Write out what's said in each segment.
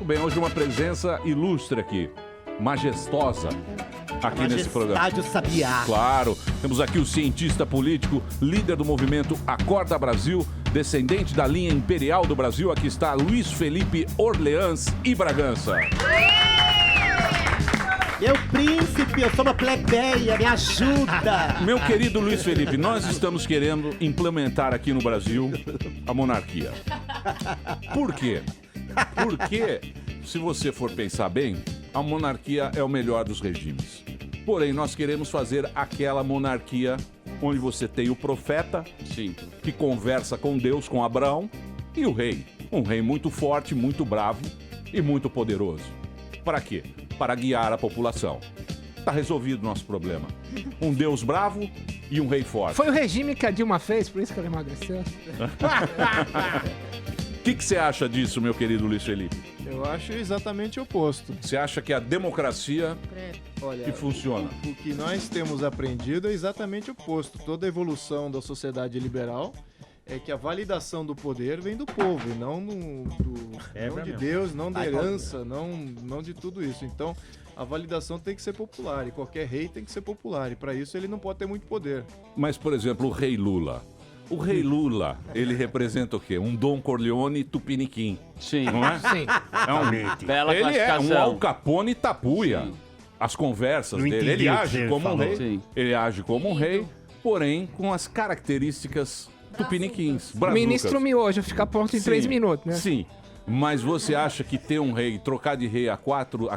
Bem, hoje uma presença ilustre aqui, majestosa, aqui nesse programa. Majestade Sabiá. Claro, temos aqui o cientista político, líder do movimento Acorda Brasil, descendente da linha imperial do Brasil. Aqui está Luiz Felipe Orleans e Bragança. Meu príncipe, eu sou uma plebeia, me ajuda. Meu querido Luiz Felipe, nós estamos querendo implementar aqui no Brasil a monarquia. Por quê? Porque, se você for pensar bem, a monarquia é o melhor dos regimes. Porém, nós queremos fazer aquela monarquia onde você tem o profeta, sim, que conversa com Deus, com Abraão, e o rei. Um rei muito forte, muito bravo e muito poderoso. Para quê? Para guiar a população. Tá resolvido o nosso problema. Um Deus bravo e um rei forte. Foi o regime que a Dilma fez, por isso que ela emagreceu. O que você acha disso, meu querido Luiz Felipe? Eu acho exatamente o oposto. Você acha que a democracia Olha, que funciona? O que nós temos aprendido é exatamente o oposto. Toda a evolução da sociedade liberal é que a validação do poder vem do povo e não, não de Deus, não da herança, não de tudo isso. Então, a validação tem que ser popular e qualquer rei tem que ser popular. E para isso ele não pode ter muito poder. Mas, por exemplo, o rei Lula. O rei Lula, ele representa o quê? Um Dom Corleone tupiniquim. Sim. Não é? Sim. Bela Ele é um classificação. Al Capone tapuia. Sim. As conversas Não dele. entendi Ele o que age você como um falou. rei. Sim. Ele age como um rei, porém com as características tupiniquins. O brazucas. ministro Miojo fica pronto em 3 minutos, né? Sim. Mas você acha que ter um rei, trocar de rei a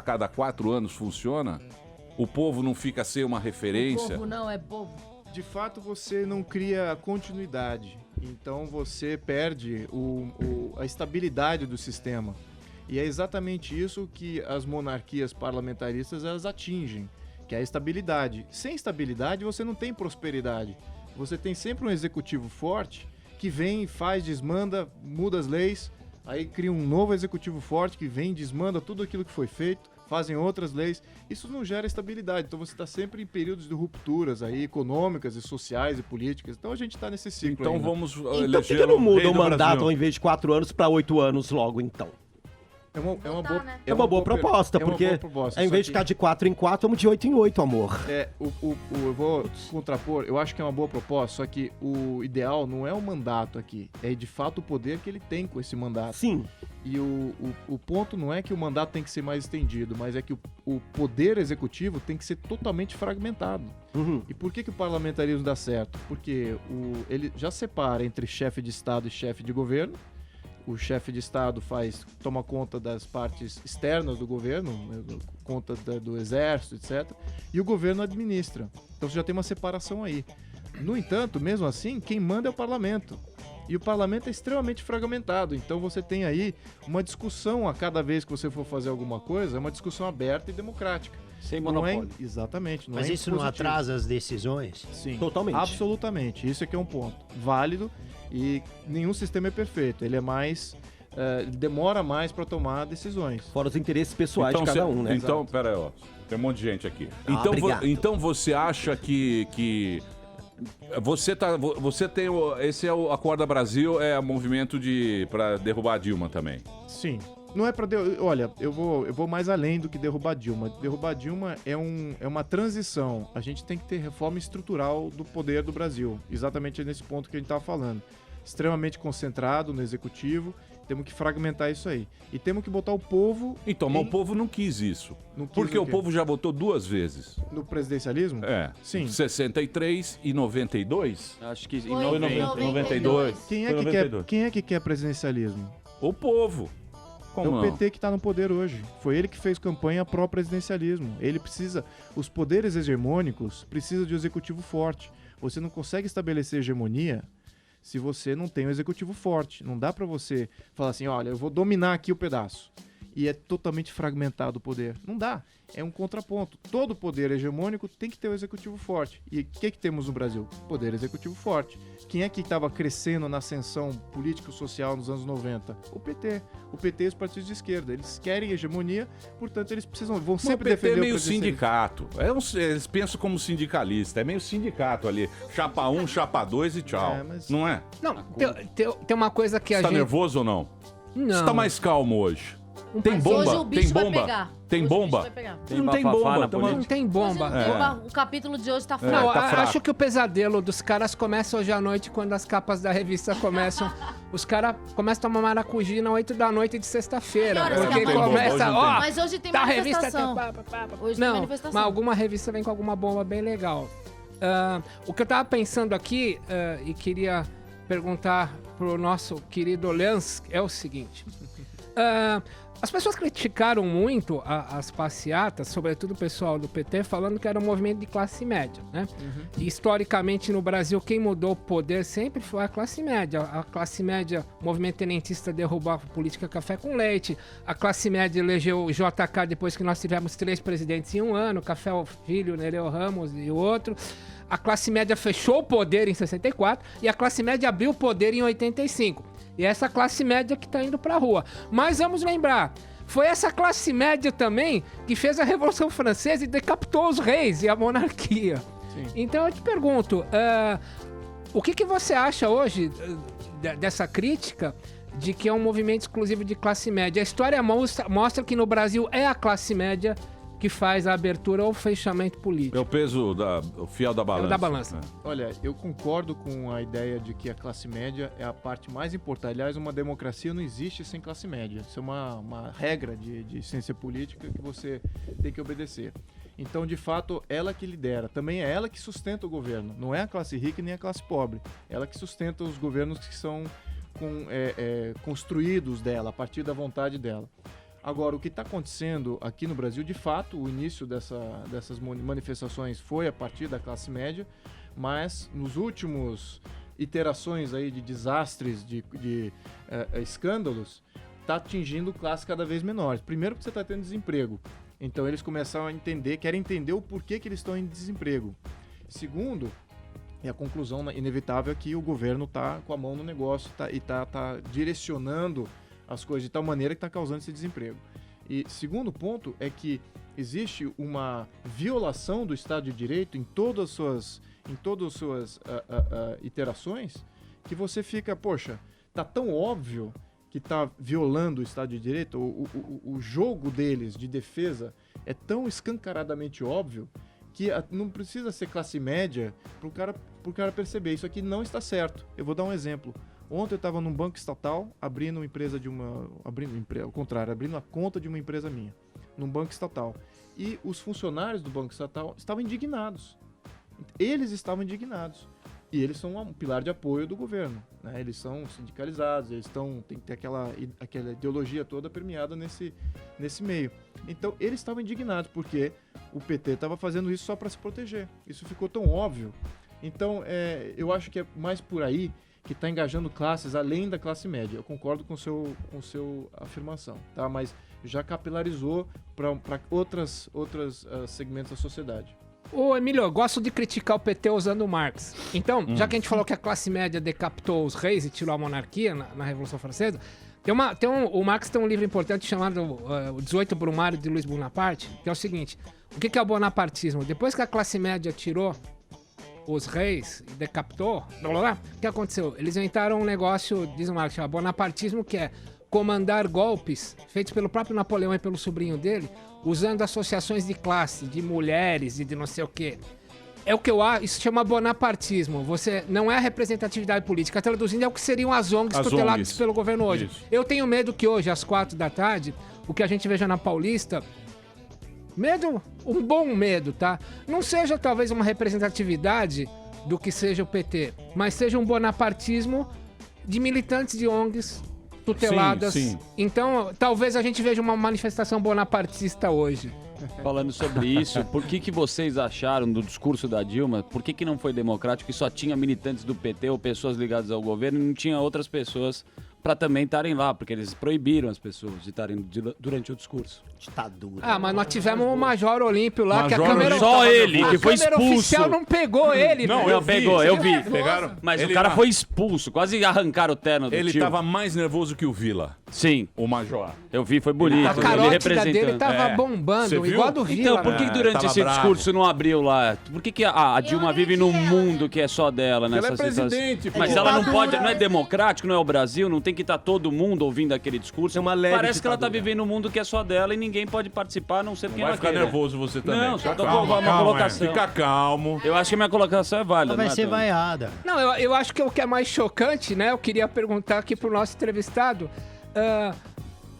cada 4 anos funciona? O povo não fica sem uma referência? Povo não, é povo. De fato, você não cria continuidade. Então você perde a estabilidade do sistema. E é exatamente isso que as monarquias parlamentaristas elas atingem, que é a estabilidade. Sem estabilidade você não tem prosperidade. Você tem sempre um executivo forte que vem, faz, desmanda, muda as leis, aí cria um novo executivo forte que vem, desmanda tudo aquilo que foi feito, fazem outras leis. Isso não gera estabilidade. Então você está sempre em períodos de rupturas aí, econômicas e sociais e políticas. Então a gente está nesse ciclo. Então ainda. vamos Então por eleger que não um muda rei o do mandato Brasil? ao invés de 4 anos para 8 anos logo, então? É uma boa, né? É uma boa proposta, é uma porque boa proposta, ao só invés de que- ficar de 4 em 4, vamos de 8 em 8, amor. Eu vou contrapor, eu acho que é uma boa proposta, só que o ideal não é o mandato aqui, é de fato o poder que ele tem com esse mandato. Sim. E o ponto não é que o mandato tem que ser mais estendido, mas é que o poder executivo tem que ser totalmente fragmentado. Uhum. E por que o parlamentarismo dá certo? Porque ele já separa entre chefe de Estado e chefe de governo. O chefe de Estado toma conta das partes externas do governo, né, conta do exército, etc. E o governo administra. Então você já tem uma separação aí. No entanto, mesmo assim, quem manda é o parlamento. E o parlamento é extremamente fragmentado. Então você tem aí uma discussão a cada vez que você for fazer alguma coisa, é uma discussão aberta e democrática. Sem Não monopólio. Exatamente. Mas é isso não impositivo. atrasa as decisões? Sim, Totalmente. absolutamente. Isso aqui é um ponto válido e nenhum sistema é perfeito. Ele é mais... ele demora mais para tomar decisões. Fora os interesses pessoais de cada um, né? Então, pera aí, ó. Tem um monte de gente aqui. obrigado. Então você acha que você tem esse é o Acorda Brasil, é o movimento para derrubar a Dilma também. Sim. Não é para... Olha, eu vou mais além do que derrubar Dilma. Derrubar Dilma é uma transição. A gente tem que ter reforma estrutural do poder do Brasil. Exatamente nesse ponto que a gente estava falando. Extremamente concentrado no executivo. Temos que fragmentar isso aí. E temos que botar o povo... Então, mas o povo não quis isso. Não quis Porque o o quê? povo já votou 2 vezes. No presidencialismo? É. Sim. 63 e 92. Acho que em Foi 90. 92. Quem é, Foi que 92. quer, quem é que quer presidencialismo? O povo. Como É o não? PT que está no poder hoje. Foi ele que fez campanha pró-presidencialismo. Ele precisa... Os poderes hegemônicos precisam de um executivo forte. Você não consegue estabelecer hegemonia se você não tem um executivo forte. Não dá para você falar assim, olha, eu vou dominar aqui o pedaço. E é totalmente fragmentado o poder. Não dá. É um contraponto. Todo poder hegemônico tem que ter um executivo forte. E o que temos no Brasil? Poder executivo forte. Quem é que estava crescendo na ascensão político-social nos anos 90? O PT. O PT e os partidos de esquerda. Eles querem hegemonia, portanto eles vão Mas sempre o PT defender é meio o presidencialismo. sindicato. Eles pensam como sindicalista. É meio sindicato ali. Chapa 1, chapa 2 e tchau. É, mas- Não é? Não, tem uma coisa que Você a tá gente... nervoso ou não? Não. Você tá mais calmo hoje? Tem Mas bomba? hoje o bicho Tem vai bomba? pegar. Tem Hoje o bicho bomba? vai pegar. Não tem bafafá bomba. na tamo- Não tem bomba. O capítulo de hoje tá fraco. Não, tá fraco. acho que o pesadelo dos caras começa hoje à noite, quando as capas da revista começam. Os caras começam a tomar maracujina 8 da noite de sexta-feira. Que horas que Porque é a bomba? Hoje começa, não ó, Mas hoje tem tá a revista... manifestação. Hoje tem Não, manifestação. mas alguma revista vem com alguma bomba bem legal. O que eu tava pensando aqui, e queria perguntar pro nosso querido Lance, é o seguinte. As pessoas criticaram muito as passeatas, sobretudo o pessoal do PT, falando que era um movimento de classe média, né? E historicamente no Brasil, quem mudou o poder sempre foi a classe média. A classe média, o movimento tenentista derrubou a política café com leite. A classe média elegeu o JK depois que nós tivemos 3 presidentes em um ano, Café Filho, Nereu Ramos e o outro. A classe média fechou o poder em 64 e a classe média abriu o poder em 85. E é essa classe média que está indo para a rua. Mas vamos lembrar, foi essa classe média também que fez a Revolução Francesa e decapitou os reis e a monarquia. Sim. Então eu te pergunto, o que você acha hoje dessa crítica de que é um movimento exclusivo de classe média? A história mostra que no Brasil é a classe média que faz a abertura ou fechamento político. É o peso, o fiel da balança. É o da balança. Olha, eu concordo com a ideia de que a classe média é a parte mais importante. Aliás, uma democracia não existe sem classe média. Isso é uma regra de ciência política que você tem que obedecer. Então, de fato, ela que lidera. Também é ela que sustenta o governo. Não é a classe rica nem a classe pobre. Ela que sustenta os governos que são construídos dela, a partir da vontade dela. Agora, o que está acontecendo aqui no Brasil, de fato, o início dessas manifestações foi a partir da classe média, mas nos últimos iterações aí de desastres, de escândalos, está atingindo classes cada vez menores. Primeiro porque você está tendo desemprego. Então eles começaram a querem entender o porquê que eles estão em desemprego. Segundo, e a conclusão inevitável é que o governo está com a mão no negócio e está direcionando as coisas de tal maneira que está causando esse desemprego. E segundo ponto é que existe uma violação do Estado de Direito em todas as suas iterações, que você fica, poxa, tá tão óbvio que tá violando o Estado de Direito, o jogo deles de defesa é tão escancaradamente óbvio que não precisa ser classe média pro cara perceber, isso aqui não está certo. Eu vou dar um exemplo. Ontem eu estava num banco estatal, abrindo a conta de uma empresa minha, num banco estatal. E os funcionários do banco estatal estavam indignados. Eles estavam indignados. E eles são um pilar de apoio do governo, né? Eles são sindicalizados, tem que ter aquela ideologia toda permeada nesse meio. Então, eles estavam indignados porque o PT estava fazendo isso só para se proteger. Isso ficou tão óbvio. Então, eu acho que é mais por aí que está engajando classes além da classe média. Eu concordo com seu afirmação, tá? Mas já capilarizou para outros segmentos da sociedade. Ô, Emílio, eu gosto de criticar o PT usando o Marx. Então, já que a gente falou que a classe média decapitou os reis e tirou a monarquia na Revolução Francesa, o Marx tem um livro importante chamado O 18 Brumário de Luiz Bonaparte, que é o seguinte: o que é o bonapartismo? Depois que a classe média tirou os reis e decapitou, o que aconteceu? Eles inventaram um negócio, diz o Marx, chamado bonapartismo, que é comandar golpes feitos pelo próprio Napoleão e pelo sobrinho dele, usando associações de classe, de mulheres e de não sei o quê. É o que eu acho, isso chama bonapartismo. Você não é a representatividade política. Traduzindo, é o que seriam as ONGs tuteladas pelo governo hoje. Isso. Eu tenho medo que hoje, às 4 da tarde, o que a gente veja na Paulista, medo, um bom medo, tá? Não seja talvez uma representatividade do que seja o PT, mas seja um bonapartismo de militantes de ONGs tuteladas. Sim, sim. Então, talvez a gente veja uma manifestação bonapartista hoje. Falando sobre isso, por que vocês acharam do discurso da Dilma, por que não foi democrático e só tinha militantes do PT ou pessoas ligadas ao governo e não tinha outras pessoas para também estarem lá, porque eles proibiram as pessoas de estarem durante o discurso? Ditadura. Ah, mas nós tivemos o Major Olímpio lá, Major que a câmera... Só ele, que foi A câmera expulso. oficial não pegou ele. Não, né? eu vi. Pegaram. Mas Ele o cara lá. foi expulso, quase arrancaram o terno do Ele tio. tava mais nervoso que o Vila. Sim. O Major. Eu vi, foi bonito. A Ele carótida representando. dele tava Você bombando, viu? igual a do Vila. Então, por que durante tava esse bravo. discurso não abriu lá? Por que a Dilma vive num mundo que é só dela Ela nessa é situação? presidente, Mas pô. ela não pode, não é democrático, não é o Brasil, não tem que estar todo mundo ouvindo aquele discurso. É uma leve Parece que ela tá ditadura. vivendo um mundo que é só dela e ninguém pode participar, a não ser Não quem vai ela ficar queira. nervoso você também. Não, Fica só tô calmo, com uma calma, colocação. Fica calmo. Eu acho que a minha colocação é válida. Ela vai não é, ser Tony? vaiada. Não, eu acho que o que é mais chocante, né? Eu queria perguntar aqui pro nosso entrevistado.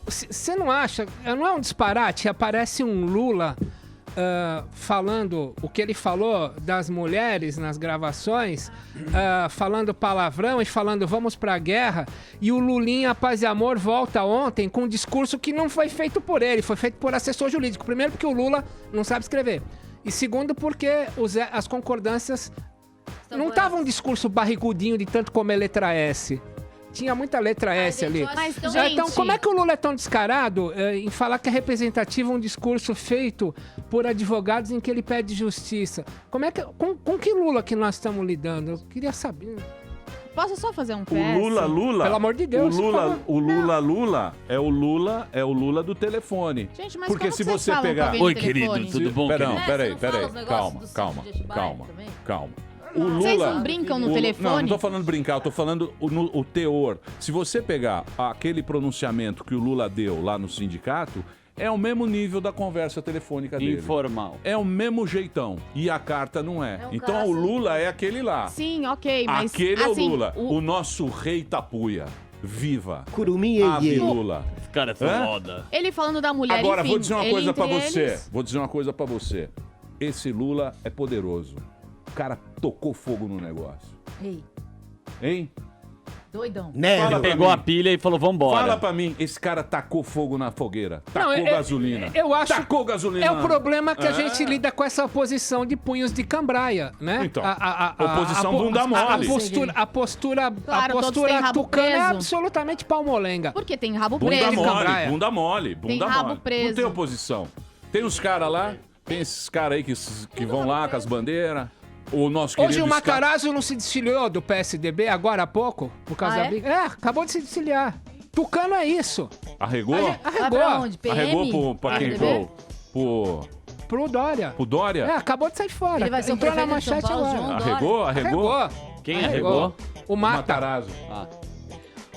Você não acha, não é um disparate? Aparece um Lula falando o que ele falou das mulheres nas gravações, falando palavrão e falando vamos pra guerra, e o Lulinha Paz e Amor volta ontem com um discurso que não foi feito por ele, foi feito por assessor jurídico. Primeiro porque o Lula não sabe escrever, e segundo porque as concordâncias não estavam um discurso barrigudinho de tanto comer letra S. Tinha muita letra S gente, ali. eu acho Mas, que- gente, Então, como é que o Lula é tão descarado em falar que é representativo um discurso feito por advogados em que ele pede justiça? Como é que, com que Lula que nós estamos lidando? Eu queria saber. Posso só fazer um O PS? Lula, Pelo amor de Deus, o por favor. Lula é o Lula do telefone. Gente, mas Porque como se que vocês você falam com pegar, alguém no telefone? tudo bom, Peraí, querido? peraí, Você não fala os negócios do calma, sítio de Atibaia calma, também? calma. O Lula, Vocês não brincam no telefone? Não, não tô falando brincar, eu tô falando o teor. Se você pegar aquele pronunciamento que o Lula deu lá no sindicato, é o mesmo nível da conversa telefônica dele. Informal. É o mesmo jeitão. E a carta não é. É um Então cara o assim. Lula é aquele lá. Sim, ok, mas Aquele assim, é o Lula. O nosso rei Tapuia. Viva. Curumim Ave e Lula. Cara, é foda. ele falando da mulher, Agora, enfim, vou dizer uma ele coisa pra entre você. eles- Vou dizer uma coisa pra você. Esse Lula é poderoso. O cara tocou fogo no negócio. Ei, Hein? doidão. Nélio. Fala pra Pegou mim. a pilha e falou, vambora. Fala pra mim, esse cara tacou fogo na fogueira. Tacou Não, gasolina. eu acho Tacou gasolina. É o problema que a É. gente lida com essa oposição de punhos de cambraia, né? Então, oposição bunda A mole. postura Claro, todos têm rabo tucana é preso. absolutamente palmolenga. Porque tem rabo Bunda preso. mole, cambraia. bunda mole, bunda Tem rabo mole. preso. Não tem oposição. Tem os caras lá, tem esses caras aí que vão lá com as bandeiras. O nosso querido Hoje o Scar- Matarazzo não se desfiliou do PSDB agora há pouco? Por causa Ah, da é? briga? acabou de se desfiliar. Tucano é isso. Arregou? Vai pra Arregou. onde? PM? Arregou pra quem? PSDB? Pro Dória. Dória? Acabou de sair fora. Ele vai ser o Entrou na prefeito de São manchete Paulo, agora. João Arregou? Arregou? Quem arregou? O Mata. Matarazzo.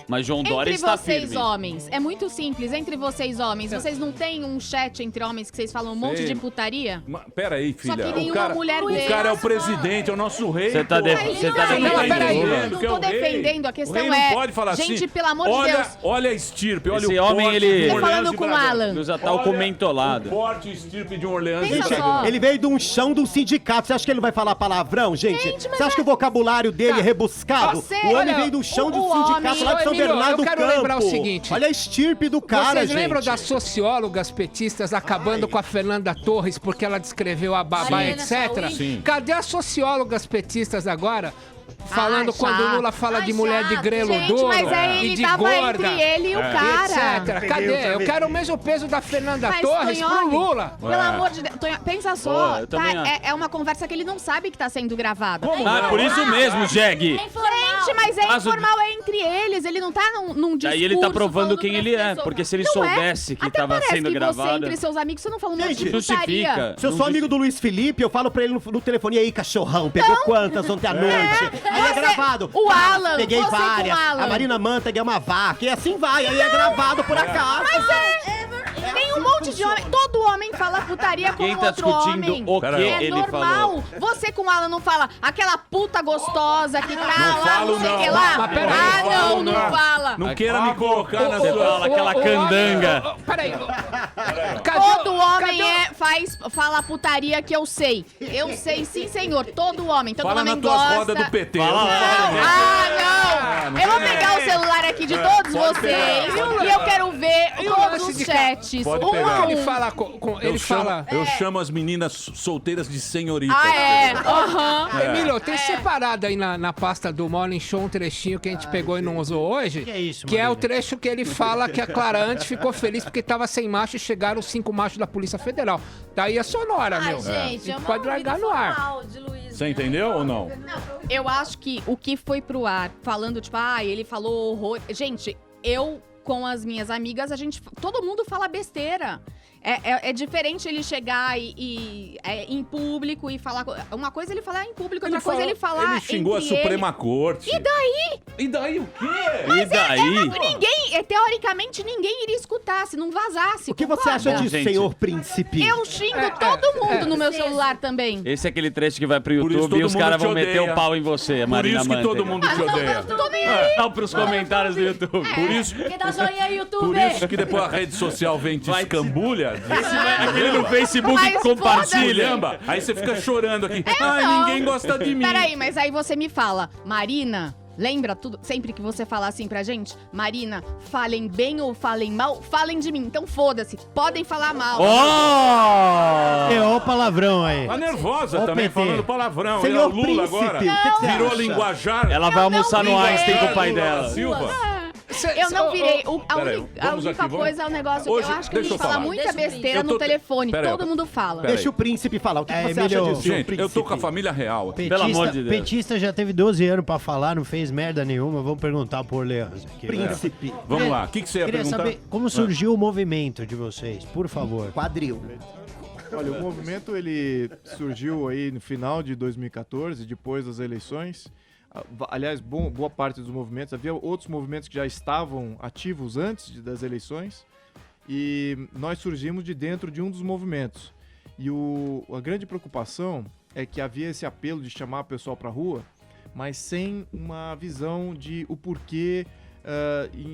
Mas João Dória Entre está vocês, firme. homens, é muito simples. Entre vocês, homens, vocês não têm um chat entre homens que vocês falam um monte Sei. de putaria? Pera aí, filha. que o nenhuma cara, mulher o vê. cara é o presidente, é o nosso rei. Você tá pô. de- Mas você não, tá não, defendendo peraí, o Lula. não que é tô o rei. defendendo, a O questão rei não é, pode falar gente, assim. pelo amor de olha, Deus. Olha a estirpe, olha Esse o homem, porte ele- de Tô Orleans falando e com o Bragança. Alan. Já tá o Olha comentolado. O porte estirpe de Orleans e Pensa Bragança. só. Ele veio de um chão do sindicato. Você acha que ele vai falar palavrão, gente? Gente, mas Você acha que o vocabulário dele Tá. é rebuscado? Você- o homem olha, veio do chão do o sindicato homem- lá de São Ô, Emílio, Bernardo do eu quero Campo. lembrar o seguinte. Olha a estirpe do cara, Vocês gente. lembram das sociólogas petistas acabando com a Fernanda Torres porque ela descreveu a babá, Mariana etc? Chauí. Sim. Cadê as sociólogas petistas agora? Falando Ai, quando o chato. Lula fala Ai, de mulher de chato. grelo Gente, duro mas aí e ele de tava gorda. entre ele e o cara. etc. Cadê? Eu quero o mesmo peso da Fernanda Mas, Torres pro Tonholi, Lula. Pelo amor de Deus. Tonholi, pensa só, Boa, eu tá, também acho. é uma conversa que ele não sabe que tá sendo gravada. Ah, por isso mesmo, Jeg. É informal. Gente, mas é Caso- informal, é entre eles. Ele não tá num discurso. Daí ele tá provando falando quem pras ele é. pessoas. Porque se ele Não é. soubesse que Até tava parece sendo que você, gravado. entre seus amigos, você não fala um monte de Gente, putaria. justifica. Se eu Não sou amigo do Luiz Felipe, eu falo pra ele no telefone, e aí, cachorrão, pegou quantas ontem à noite? Aí é Você- gravado. o Ah, Alan, peguei você com várias. o Alan. A Marina Manteiga é uma vaca, e assim vai, aí é gravado por acaso. Tem um monte de homem. Todo homem fala putaria com Quem tá outro discutindo homem. o que É ele normal. falou? Você com o Alan não fala aquela puta gostosa que tá lá, falo, não sei o não. que lá. Mas peraí, Ah, não não, falo, não não. fala. Não queira me colocar na Você sua... fala aquela candanga. Peraí. Todo homem fala putaria que eu sei. Eu sei, sim, senhor. Todo homem. Todo Fala homem nas tuas gosta. rodas do PT. Fala eu não lá. falo mesmo. Não! Eu vou pegar o celular aqui de todos pode vocês pegar. e eu quero ver E o todos lance os de chats. Pode Um pegar. a um. Ele fala ele fala... Eu chamo as meninas solteiras de senhorita. Ah, é? Aham. Emílio, tem separado aí na pasta do Morning Show um trechinho que a gente pegou e não usou hoje. Que é isso, Que é o Marília? trecho que ele fala que a Clara antes ficou feliz porque tava sem macho e chegaram os 5 machos da Polícia Federal. Daí a sonora, Ai, meu. gente, é uma Pode largar vida no ar. formal de Luiz, Você né? entendeu ou não? Eu acho que o que foi pro ar, falando, tipo, ele falou horror. Gente, eu com as minhas amigas, todo mundo fala besteira. É diferente ele chegar em público e falar... Uma coisa ele falar em público, outra coisa ele falar Ele xingou a Suprema Corte. E daí? E daí o quê? E daí? Teoricamente, ninguém iria escutar se não vazasse. O que você acha disso, gente. senhor príncipe? Eu xingo todo mundo no meu celular também. Esse é aquele trecho que vai pro Por isso YouTube e todo os mundo caras te vão meter odeia. o pau em você, Por Marina isso que todo Manteiga. mundo te odeia. Tô nem aí. Não, pros comentários do YouTube. Por isso, Quem dá joinha aí, YouTube? por isso que depois a rede social vem te escambulha. Aquele no Facebook Mas compartilha. Lhamba. Aí você fica chorando aqui. Ai, não. ninguém gosta de mim. Peraí, mas aí você me fala, Marina, lembra tudo? Sempre que você fala assim pra gente, Marina, falem bem ou falem mal, falem de mim. Então foda-se, podem falar mal. Oh! É o palavrão aí. Tá nervosa Ó o também, PT. falando palavrão. Senhor E o Lula príncipe, agora o que que você virou acha? linguajar. Ela vai almoçar no não vi. Einstein com o pai Lula dela. Silva. Eu não virei. Peraí, A vamos única aqui, vamos. coisa é o negócio. Hoje, eu acho que a deixa gente eu fala falar. muita Deixa o besteira Eu tô no telefone. Peraí. Todo mundo fala. Peraí. Deixa o príncipe falar. O que você Emílio, acha disso, senhor Gente, príncipe? eu tô com a família real aqui. Pelo amor de Deus. Petista já teve 12 anos pra falar, não fez merda nenhuma. Vamos perguntar pro Orleans aqui. Príncipe. Vamos lá, o que você ia Queria perguntar? saber como surgiu o movimento de vocês, por favor. Quadril. Olha, o movimento ele surgiu aí no final de 2014, depois das eleições. Aliás, boa parte dos movimentos, havia outros movimentos que já estavam ativos antes das eleições e nós surgimos de dentro de um dos movimentos. E a grande preocupação é que havia esse apelo de chamar o pessoal para a rua, mas sem uma visão de o porquê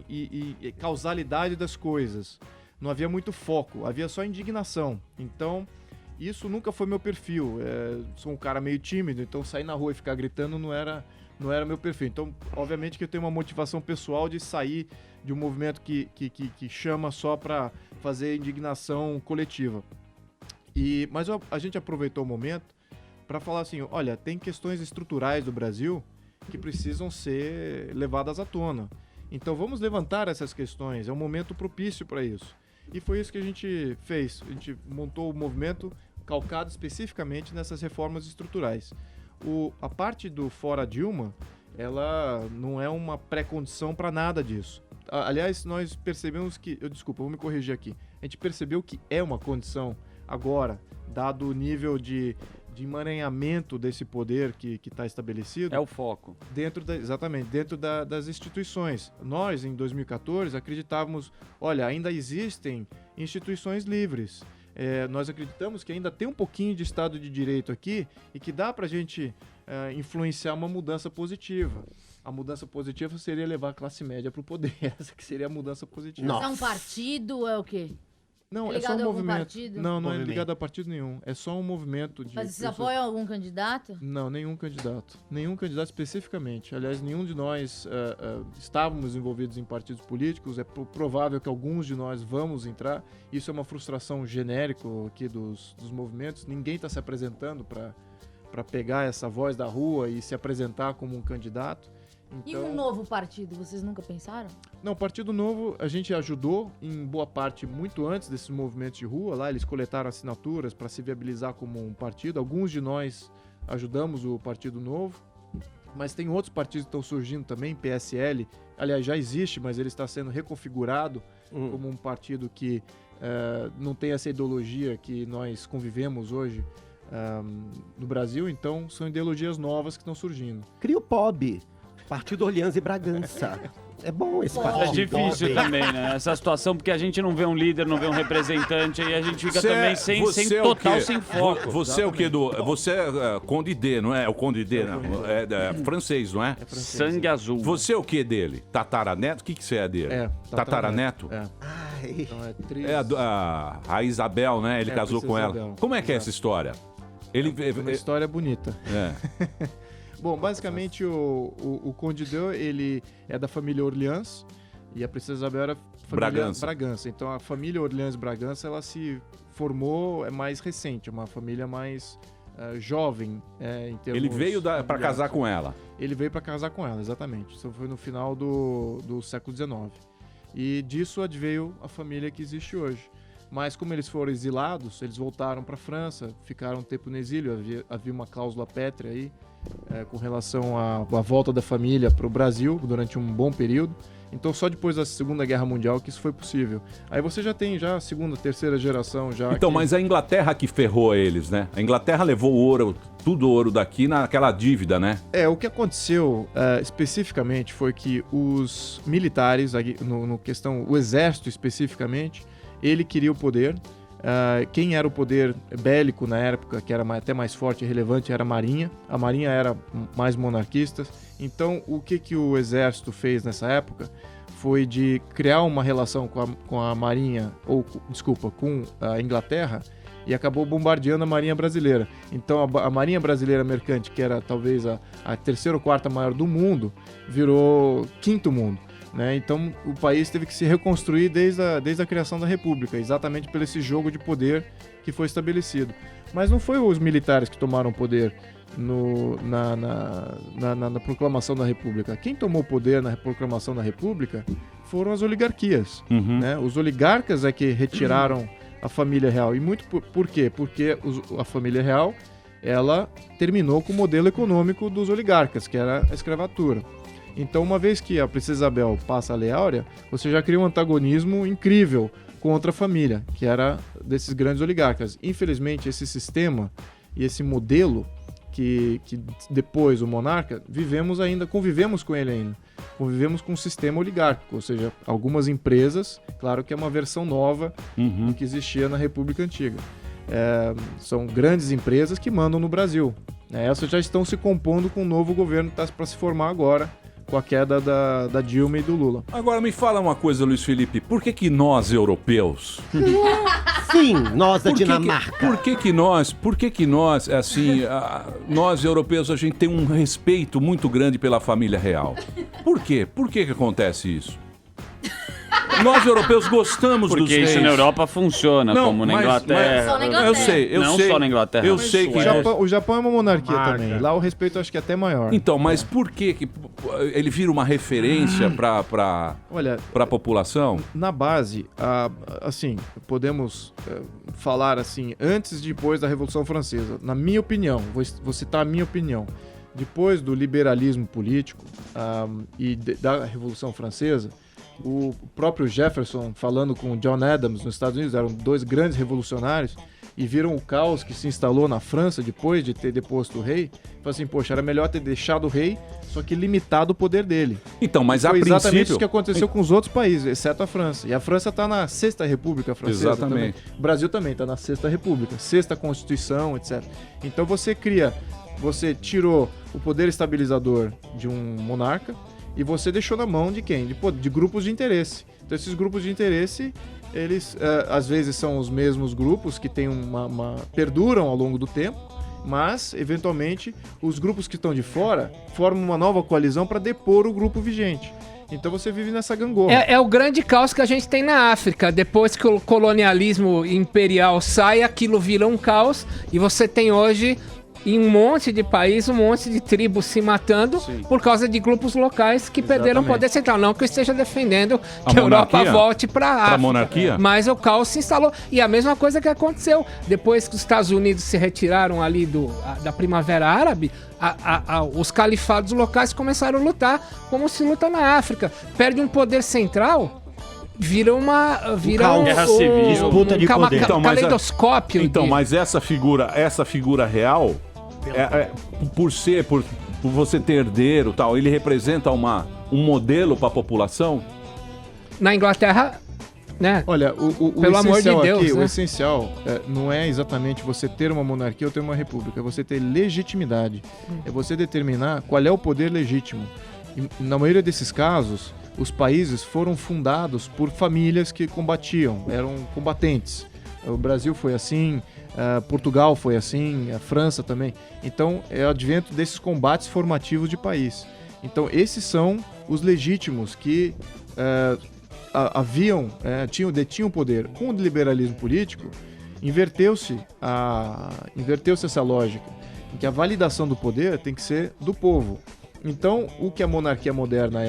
e causalidade das coisas. Não havia muito foco, havia só indignação. Então, isso nunca foi meu perfil. Sou um cara meio tímido, então sair na rua e ficar gritando não era meu perfil. Então, obviamente que eu tenho uma motivação pessoal de sair de um movimento que chama só para fazer indignação coletiva. Mas a gente aproveitou o momento para falar assim, olha, tem questões estruturais do Brasil que precisam ser levadas à tona. Então vamos levantar essas questões, é um momento propício para isso. E foi isso que a gente fez. A gente montou o movimento calcado especificamente nessas reformas estruturais. A parte do Fora Dilma, ela não é uma pré-condição para nada disso. Aliás, nós percebemos que... Desculpa, vou me corrigir aqui. A gente percebeu que é uma condição agora, dado o nível de emaranhamento desse poder que está estabelecido. É o foco. Exatamente, dentro das instituições. Nós, em 2014, acreditávamos, olha, ainda existem instituições livres. Nós acreditamos que ainda tem um pouquinho de Estado de Direito aqui e que dá para a gente influenciar uma mudança positiva. A mudança positiva seria levar a classe média para o poder. Essa que seria a mudança positiva. Mas é um partido, é o quê? Não, É é só ligado um a algum movimento. partido? Não é Movimento. ligado a partido nenhum. É só um movimento de... Mas vocês pessoas- apoiam algum candidato? Não, nenhum candidato. Nenhum candidato especificamente. Aliás, nenhum de nós estávamos envolvidos em partidos políticos. É provável que alguns de nós vamos entrar. Isso é uma frustração genérica aqui dos movimentos. Ninguém está se apresentando para pegar essa voz da rua e se apresentar como um candidato. E um novo partido, vocês nunca pensaram? Não, o Partido Novo a gente ajudou em boa parte muito antes desses movimentos de rua. Lá eles coletaram assinaturas para se viabilizar como um partido. Alguns de nós ajudamos o Partido Novo, mas tem outros partidos que estão surgindo também, PSL. Aliás, já existe, mas ele está sendo reconfigurado como um partido que não tem essa ideologia que nós convivemos hoje no Brasil. Então, são ideologias novas que estão surgindo. Cria o POB. Partido Orleans e Bragança. É bom esse É partido. difícil POB. também, né? Essa situação, porque a gente não vê um líder, não vê um representante, e a gente fica Você também sem é o total quê? sem foco. Você é o quê? Você é Conde D, não é? O Conde D, não. É francês, não é? Sangue azul. Você é o que dele? Tataraneto? O que você é dele? Tataraneto? Ai, Então, A Isabel, né? Ele É, casou Princesa com ela. Isabel. Como é que é Exato. essa história? Ele... Uma história bonita. É. Bom, basicamente o Conde D, ele é da família Orleans e a Princesa Isabel era família Bragança. Então a família Orleans Bragança, ela se formou, é mais recente, uma família mais jovem em termos... Ele veio para familiares. casar com ela. Ele veio para casar com ela, exatamente. Isso foi no final do século XIX. E disso adveio a família que existe hoje. mas como eles foram exilados, eles voltaram para a França, ficaram um tempo no exílio, havia uma cláusula pétrea aí com relação à volta da família para o Brasil durante um bom período. Então só depois da Segunda Guerra Mundial que isso foi possível. Aí você já tem a segunda, terceira geração já. Então, mas a Inglaterra que ferrou eles, né? A Inglaterra levou o ouro, tudo ouro daqui naquela dívida, né? O que aconteceu especificamente foi que os militares, no questão, o exército especificamente, ele queria o poder. Quem era o poder bélico na época, que era até mais forte e relevante, era a Marinha. A Marinha era mais monarquista. Então, o que o Exército fez nessa época foi de criar uma relação com a Marinha, com a Inglaterra, e acabou bombardeando a Marinha Brasileira. Então, a Marinha Brasileira Mercante, que era talvez a terceira ou quarta maior do mundo, virou quinto mundo. Né? Então o país teve que se reconstruir desde a criação da República, exatamente por esse jogo de poder que foi estabelecido. Mas não foi os militares que tomaram poder na proclamação da República. Quem tomou poder na proclamação da República foram as oligarquias. Né? Os oligarcas é que retiraram a família real. E muito por quê? Porque a família real ela terminou com o modelo econômico dos oligarcas, que era a escravatura. Então, uma vez que a Princesa Isabel passa a Lei Áurea, você já cria um antagonismo incrível contra a família, que era desses grandes oligarcas. Infelizmente, esse sistema e esse modelo que depois o monarca, convivemos com ele ainda. Convivemos com um sistema oligárquico, ou seja, algumas empresas, claro que é uma versão nova do que existia na República Antiga. São grandes empresas que mandam no Brasil. Essas já estão se compondo com o novo governo que está para se formar agora, com a queda da Dilma e do Lula. Agora me fala uma coisa, Luiz Felipe, por que nós europeus... Sim, nós da Dinamarca. Por que nós, assim, nós europeus, a gente tem um respeito muito grande pela família real? Por quê? Por que acontece isso? Nós europeus gostamos dos reis. Porque isso na Europa funciona, como na Inglaterra. Só na Inglaterra. Eu sei. Só na Inglaterra. Eu sei que... O Japão é uma monarquia também. Lá o respeito acho que é até maior. Então, mas por que ele vira uma referência para a população? Na base, assim, podemos falar assim, antes e depois da Revolução Francesa. Na minha opinião, vou citar a minha opinião. Depois do liberalismo político e da Revolução Francesa, o próprio Jefferson, falando com John Adams nos Estados Unidos, eram dois grandes revolucionários e viram o caos que se instalou na França depois de ter deposto o rei. Falaram assim, poxa, era melhor ter deixado o rei, só que limitado o poder dele. Então, mas a foi princípio... exatamente isso que aconteceu com os outros países, exceto a França. E a França está na Sexta República Francesa. Exatamente. Também. O Brasil também está na Sexta República, Sexta Constituição, etc. Então você tirou o poder estabilizador de um monarca, e você deixou na mão de quem? De grupos de interesse. Então esses grupos de interesse, eles às vezes são os mesmos grupos que têm perduram ao longo do tempo, mas eventualmente os grupos que estão de fora formam uma nova coalizão para depor o grupo vigente. Então você vive nessa gangorra. É o grande caos que a gente tem na África. Depois que o colonialismo imperial sai, aquilo vira um caos e você tem hoje... em um monte de país, um monte de tribos se matando por causa de grupos locais que perderam o poder central. Não que eu esteja defendendo que a Europa volte para a África. Monarquia? Mas o caos se instalou. E a mesma coisa que aconteceu. Depois que os Estados Unidos se retiraram ali da Primavera Árabe, os califados locais começaram a lutar como se luta na África. Perde um poder central... Vira guerra civil, disputa de poder. Caleidoscópio. Então, mas essa figura real, por você ter herdeiro e tal, ele representa um modelo para a população? Na Inglaterra, né? Olha, Pelo amor de Deus, aqui, né? o essencial não é exatamente você ter uma monarquia ou ter uma república, é você ter legitimidade. É você determinar qual é o poder legítimo. E, na maioria desses casos, os países foram fundados por famílias que combatiam, eram combatentes. O Brasil foi assim, Portugal foi assim, a França também. Então, é o advento desses combates formativos de país. Então, esses são os legítimos que detinham poder. Com o liberalismo político, inverteu-se essa lógica, em que a validação do poder tem que ser do povo. Então, o que a monarquia moderna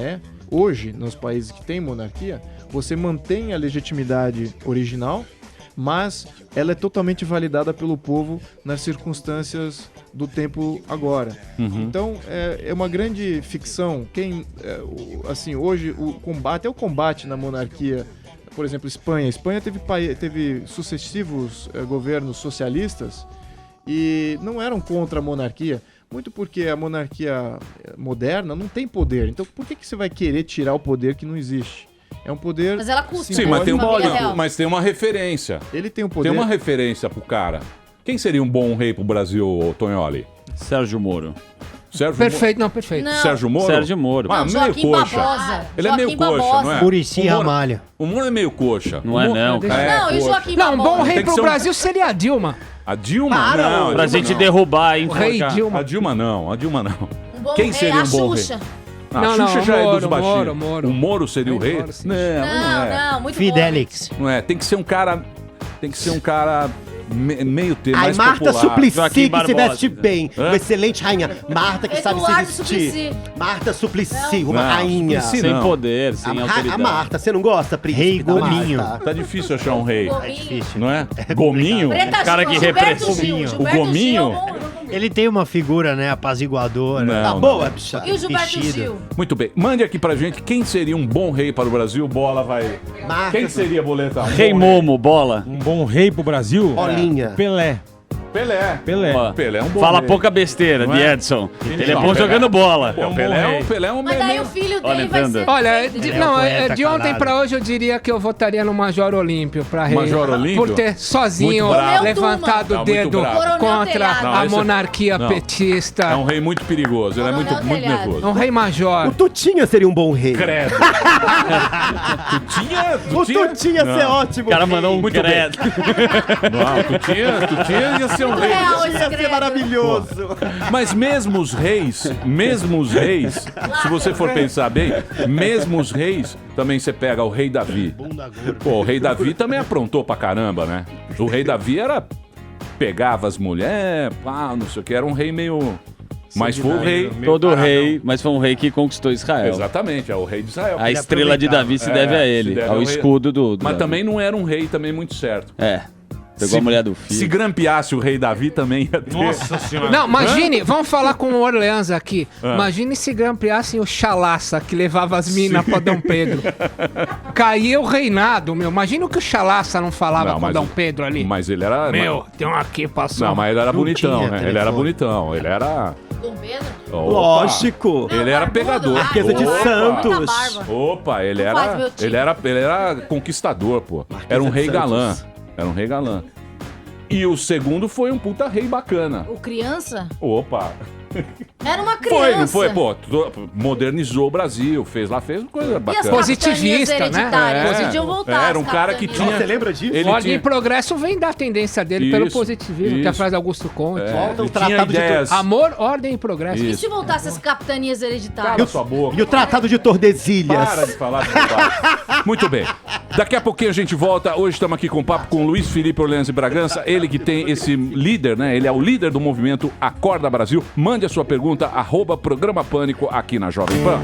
hoje, nos países que têm monarquia, você mantém a legitimidade original, mas ela é totalmente validada pelo povo nas circunstâncias do tempo agora. Então, é uma grande ficção. Assim, hoje, o combate na monarquia, por exemplo, Espanha teve sucessivos governos socialistas e não eram contra a monarquia, muito porque a monarquia moderna não tem poder. Então, por que você vai querer tirar o poder que não existe? É um poder... Mas ela custa. Sim, mas tem uma referência. Ele tem um poder... Tem uma referência pro cara. Quem seria um bom rei pro Brasil, Tonholi? Sérgio Moro. Perfeito, não, perfeito. Não. Sérgio Moro? Sérgio Moro. Ah, meio Joaquim coxa. Barbosa. Ele é meio Joaquim coxa, Barbosa. não é? Muricy O Moro- Ramalho. O Moro é meio coxa. Não é não, cara. Não, e o coxa. Joaquim Não, um Barbosa? bom rei Tem que pro ser um- Brasil seria a Dilma. A Dilma? Para, não. Pra a Dilma gente não. derrubar, O rei enforcar. Dilma. A Dilma não, a Dilma não. Um bom Quem rei, seria a um bom rei? Xuxa. A Não, Xuxa não, já é Moro, dos baixinhos. Moro. O Moro seria o rei? Moro, sim. Não, não é. Não, muito Fidelix. Não é. Tem que ser um cara... meio termo, Ai, mais Marta popular. Suplicy, Joaquim que se Barbosa. veste bem. Hã? Uma excelente rainha. Marta, que sabe se Eduardo vestir. Suplicy. Marta Suplicy, uma Não, rainha. Suplicy Sem não. poder, sem A autoridade. Marta, você não gosta, príncipe Rei da Gominho. Marta? Tá difícil achar um rei. Gominho. Não é? Gominho? Preta cara Gil, que Gilberto representa. Gil. O Gominho? Ele tem uma figura, né, apaziguadora. Não, Tá não. boa, bicha. E o Gilberto Vestido. Gil? Muito bem. Mande aqui pra gente quem seria um bom rei para o Brasil. Bola vai. Marta, Quem seria, Boleta? Um Rei bom Momo, bola. Um bom rei pro Brasil? Bolinha. Pelé. Pelé. Pelé. Ó, Pelé é um bom Fala rei. pouca besteira Não de é? Edson. Ele é Não, bom Pelé. jogando bola. Pô, Pelé é um Mas daí meio... o filho Olha, dele vai entenda. ser... Olha, Ele é um poeta de ontem calado. pra hoje eu diria que eu votaria no Major Olímpio pra rei. Major Olímpio? Por ter sozinho Muito bravo. levantado Não, o muito dedo bravo. Coronel contra Telhado. Não, a esse é- monarquia não. petista. É um rei muito perigoso. Ele é Coronel muito Telhado. nervoso. É um rei major. O Tutinha seria um bom rei. Credo. Tutinha? O Tutinha ia ser ótimo. O cara mandou um Muito bem. credo. Não, Tutinha ia ser um rei. Real, esse Ia ser credo. maravilhoso. Mas mesmo os reis, se você for pensar bem, mesmo os reis, também você pega o rei Davi. Pô, o rei Davi também aprontou pra caramba, né? O rei Davi pegava as mulheres, pá, não sei o que, era um rei meio... Mas foi o rei... Todo rei, mas foi um rei que conquistou Israel. Exatamente, é o rei de Israel. A estrela de Davi se deve a ele, se deve ao rei. escudo do Mas Davi. também não era um rei também muito certo. É, pegou a mulher do Se filho. grampeasse o rei Davi também ia ter... Nossa senhora. Não, imagine, vamos falar com o Orleans aqui. Ah. Imagine se grampeassem o Chalaça que levava as minas pra Dom Pedro. Caía o reinado, meu. Imagina o que o Chalaça não falava Não, com mas Dom o- Pedro ali. Mas ele era... Meu, tem um aqui passou. Não, mas ele era Não bonitão, tinha né? Ele era telefone. bonitão, ele era... Dom Pedro? Opa. Lógico. Ele era pegador. Marquesa de Opa. Santos. Muita barba. Opa, ele Não faz era, meu time. ele era conquistador, pô. Era um de rei Santos. galã. Era um rei galã. E o segundo foi um puta rei bacana. O criança? Opa. Era uma criança. Foi, não foi? Pô, modernizou o Brasil, fez coisa E as bacana. Positivista, capitanias né? hereditárias? É. Podiam voltar. Era um as cara que capitanias. tinha... Você lembra disso? Ele Ordem tinha... e progresso vem da tendência dele pelo Isso, positivismo, que é a isso. frase de Augusto Conte. Volta o ele tinha Tratado de ideias. Amor, ordem e progresso. E se voltasse as capitanias hereditárias? Cala sua boca. E o Tratado de Tordesilhas. Para de falar de bobagem. Muito bem. Daqui a pouquinho a gente volta. Hoje estamos aqui com o papo com Luiz Felipe Orleans e Bragança. Ele que tem esse líder, né? Ele é o líder do movimento Acorda Brasil. Mande a sua pergunta, @Programa Pânico aqui na Jovem Pan.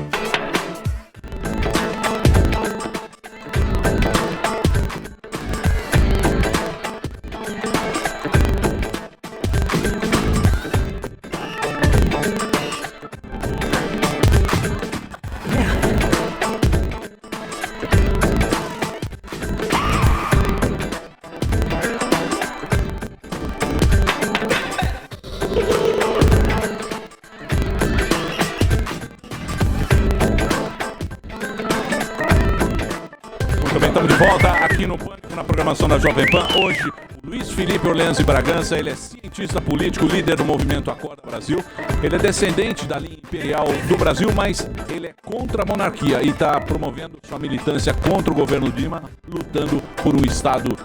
Muito bem, estamos de volta aqui no Pânico, na programação da Jovem Pan. Hoje, o Luiz Felipe Orleans e Bragança, ele é cientista político, líder do movimento Acorda Brasil. Ele é descendente da linha imperial do Brasil, mas ele é contra a monarquia e está promovendo sua militância contra o governo Dilma, lutando por um Estado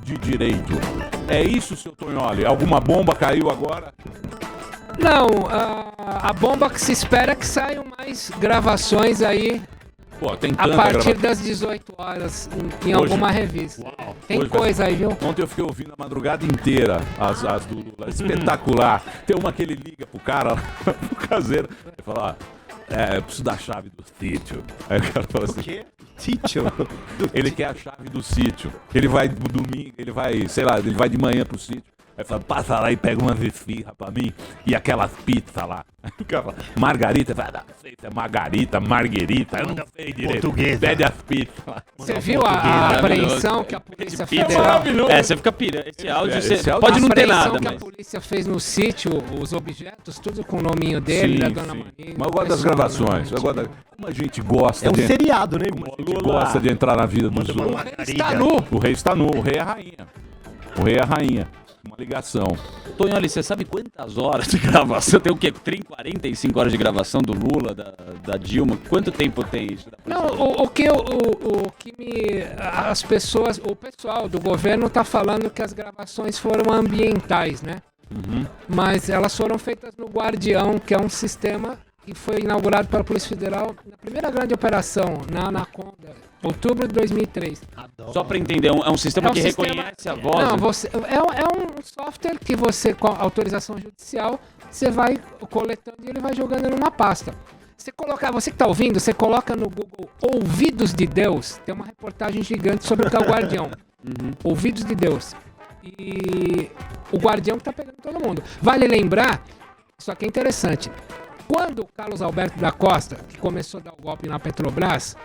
de direito. É isso, seu Tonholi? Alguma bomba caiu agora? Não, a bomba que se espera é que saiam mais gravações aí Pô, tem a tanta partir gravação. das 18 horas em Hoje? alguma revista. Tem Hoje, coisa aí, viu? Ontem eu fiquei ouvindo a madrugada inteira as do Lula. Espetacular. Tem uma que ele liga pro cara, pro caseiro, e fala, eu preciso da chave do sítio. Aí o cara fala assim, Sítio? Ele quer a chave do sítio. Ele vai no domingo, ele vai, sei lá, ele vai de manhã pro sítio. Aí fala, passa lá e pega umas esfirra pra mim e aquelas pizzas lá. Aí o cara fala, Margarita, vai dar, não sei se é Margarita, Marguerita, eu não sei direito. Portuguesa. Pede as pizzas lá. Você viu a apreensão que a Polícia Federal... Maravilhoso. Você fica pirando. Esse áudio, Esse áudio- pode não ter apreensão nada, que a mas... polícia fez no sítio, os objetos, tudo com o nominho dele, da Dona Maria. Mas eu gosto das gravações. Eu gosto como a gente gosta É um de... seriado, né, Como irmão? a gente gosta de entrar na vida dos outros. Está nu. O rei está nu, o rei é a rainha. O rei é a rainha. Uma ligação. Tonholi, você sabe quantas horas de gravação? Tem o quê? 45 horas de gravação do Lula, da Dilma? Quanto tempo tem isso? Não, o que me... As pessoas, o pessoal do governo tá falando que as gravações foram ambientais, né? Mas elas foram feitas no Guardião, que é um sistema que foi inaugurado pela Polícia Federal na primeira grande operação, na Anaconda, outubro de 2003. Só pra entender, é um sistema que reconhece a voz? Não, é um software que você, com autorização judicial, você vai coletando e ele vai jogando numa pasta. Você que tá ouvindo, você coloca no Google Ouvidos de Deus, tem uma reportagem gigante sobre o que é o Guardião. Ouvidos de Deus. E o Guardião tá pegando todo mundo. Vale lembrar, isso aqui é interessante, quando o Carlos Alberto da Costa, que começou a dar o golpe na Petrobras,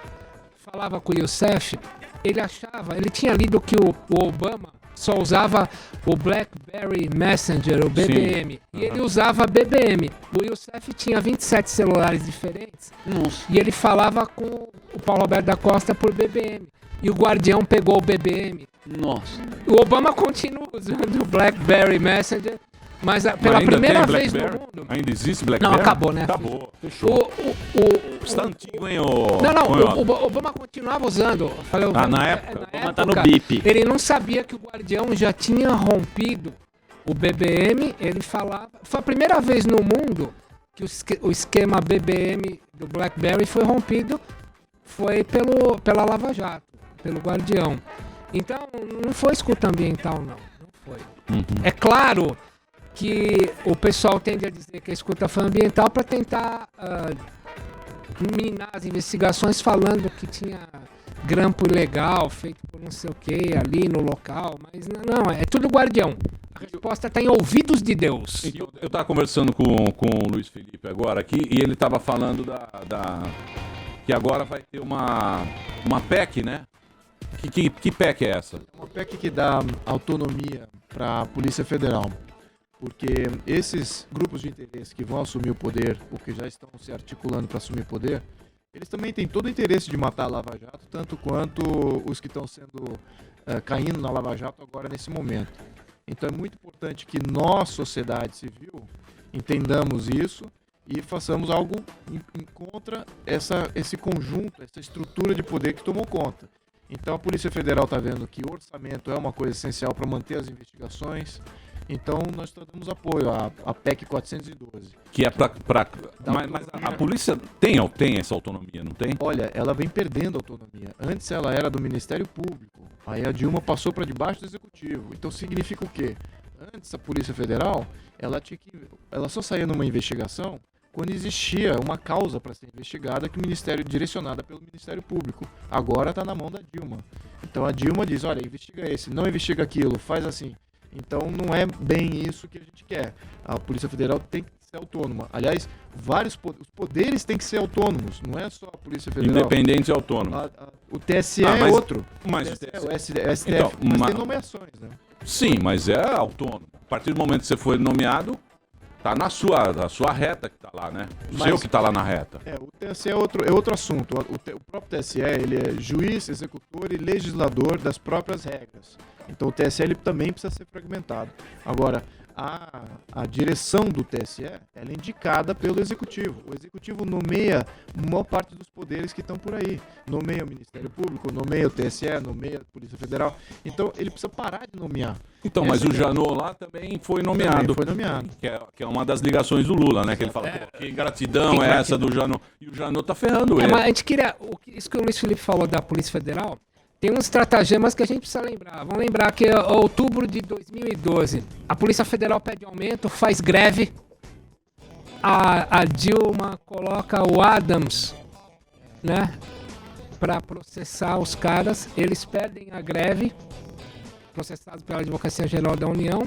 falava com o Youssef, ele tinha lido que o Obama só usava o BlackBerry Messenger, o BBM, e ele usava BBM. O Youssef tinha 27 celulares diferentes, e ele falava com o Paulo Alberto da Costa por BBM. E o Guardião pegou o BBM. Nossa. O Obama continua usando o BlackBerry Messenger, mas pela primeira vez no mundo... Ainda existe BlackBerry? Não, acabou, né? Acabou, fechou. Está antigo, hein, o Obama continuava usando. Falei, na época? O Obama tá no BIP. Ele não sabia que o Guardião já tinha rompido o BBM, ele falava... Foi a primeira vez no mundo que o esquema BBM do BlackBerry foi rompido, foi pela Lava Jato, pelo Guardião. Então, não foi escuta ambiental, não. Não foi. É claro que o pessoal tende a dizer que a escuta foi ambiental para tentar minar as investigações falando que tinha grampo ilegal feito por não sei o que ali no local, mas não, é tudo Guardião. A resposta está em ouvidos de Deus. Eu estava conversando com o Luiz Felipe agora aqui e ele estava falando que agora vai ter uma PEC, né? Que PEC é essa? Uma PEC que dá autonomia para a Polícia Federal. Porque esses grupos de interesse que vão assumir o poder, ou que já estão se articulando para assumir o poder, eles também têm todo o interesse de matar a Lava Jato, tanto quanto os que estão sendo caindo na Lava Jato agora nesse momento. Então é muito importante que nós, sociedade civil, entendamos isso e façamos algo contra esse conjunto, essa estrutura de poder que tomou conta. Então a Polícia Federal está vendo que o orçamento é uma coisa essencial para manter as investigações. Então nós damos apoio à PEC 412. Que é mas a polícia tem essa autonomia, não tem? Olha, ela vem perdendo autonomia. Antes ela era do Ministério Público. Aí a Dilma passou para debaixo do Executivo. Então significa o quê? Antes a Polícia Federal, ela só saía numa investigação quando existia uma causa para ser investigada que o Ministério direcionada pelo Ministério Público. Agora está na mão da Dilma. Então a Dilma diz, olha, investiga esse, não investiga aquilo, faz assim. Então não é bem isso que a gente quer. A Polícia Federal tem que ser autônoma. Aliás, os poderes têm que ser autônomos. Não é só a Polícia Federal. Independente e autônomo. O TSE é outro. Mas o TSE, o STF, então, mas tem nomeações, né? Sim, mas é autônomo. A partir do momento que você foi nomeado, tá na sua reta que tá lá, né? O seu que tá lá na reta. O TSE é outro assunto. O próprio TSE, ele é juiz, executor e legislador das próprias regras. Então o TSE ele também precisa ser fragmentado. Agora, a direção do TSE ela é indicada pelo Executivo. O Executivo nomeia a maior parte dos poderes que estão por aí. Nomeia o Ministério Público, nomeia o TSE, nomeia a Polícia Federal. Então ele precisa parar de nomear. Então, mas o Janot lá também foi nomeado. Também foi nomeado. Que é uma das ligações do Lula, né? Que ele fala, pô, que ingratidão é essa do Janot? E o Janot tá ferrando ele. Mas a gente queria... Isso que o Luiz Felipe falou da Polícia Federal... Tem uns estratagemas que a gente precisa lembrar. Vamos lembrar que em outubro de 2012, a Polícia Federal pede aumento, faz greve. A Dilma coloca o Adams, né, para processar os caras, eles perdem a greve, processados pela Advocacia Geral da União.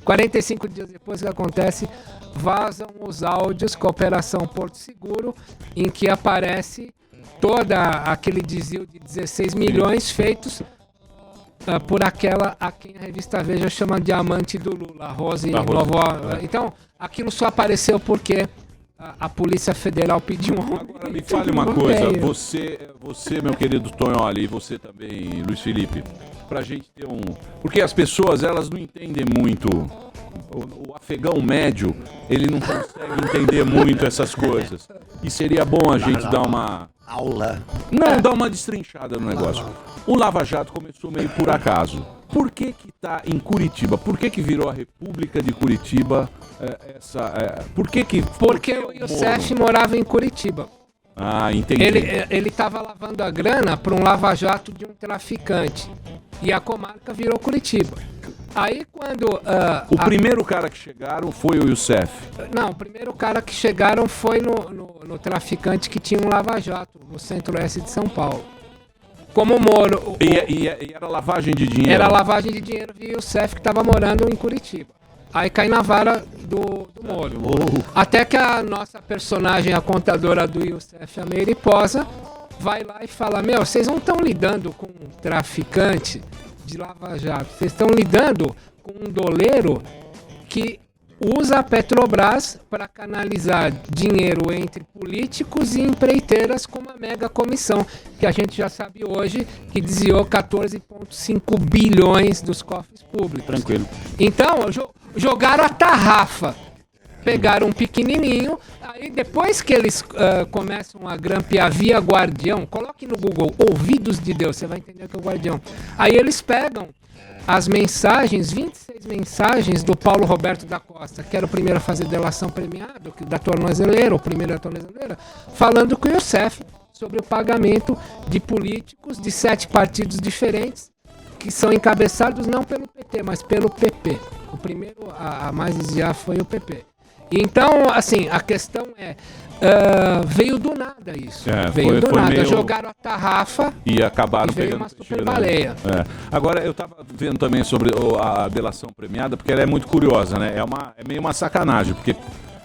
45 dias depois, o que acontece? Vazam os áudios com a Operação Porto Seguro, em que aparece toda aquele desvio de 16 milhões feitos por aquela a quem a revista Veja chama de amante do Lula, a Rose Vovó. Então, aquilo só apareceu porque a Polícia Federal pediu um... Agora, me fale uma coisa, você, meu querido Tonholi, e você também, Luiz Felipe, pra gente ter um... Porque as pessoas, elas não entendem muito... O afegão médio, ele não consegue entender muito essas coisas. E seria bom a gente dar uma... Aula. Não, dar uma destrinchada no negócio. O Lava Jato começou meio por acaso. Por que que tá em Curitiba? Por que que virou a República de Curitiba? Porque o Youssef morava em Curitiba. Ah, entendi. Ele estava lavando a grana para um lava-jato de um traficante. E a comarca virou Curitiba. Aí quando... o primeiro cara que chegaram foi o Youssef. Não, o primeiro cara que chegaram foi no traficante que tinha um lava-jato no Centro-Oeste de São Paulo. Como Moro... E era lavagem de dinheiro? Era lavagem de dinheiro via Youssef, que estava morando em Curitiba. Aí cai na vara do Moro. Até que a nossa personagem, a contadora do Youssef, a Meire Posa, vai lá e fala: meu, vocês não estão lidando com um traficante de lava-jato, vocês estão lidando com um doleiro que usa a Petrobras para canalizar dinheiro entre políticos e empreiteiras com uma mega comissão, que a gente já sabe hoje que desviou 14,5 bilhões dos cofres públicos. Tranquilo. Então, jogaram a tarrafa. Pegaram um pequenininho, aí depois que eles começam a grampear via Guardião, coloque no Google Ouvidos de Deus, você vai entender que é o Guardião. Aí eles pegam as mensagens, 26 mensagens do Paulo Roberto da Costa, que era o primeiro a fazer delação premiada, da tornozeleira, o primeiro da tornozeleira, falando com o Youssef sobre o pagamento de políticos de 7 partidos diferentes, que são encabeçados não pelo PT, mas pelo PP. O primeiro a mais desviar foi o PP. Então, assim, a questão é, veio do nada isso. Veio do nada. Meio... Jogaram a tarrafa e acabaram veio uma super baleia. Agora, eu tava vendo também sobre a delação premiada, porque ela é muito curiosa, né? É meio uma sacanagem, porque,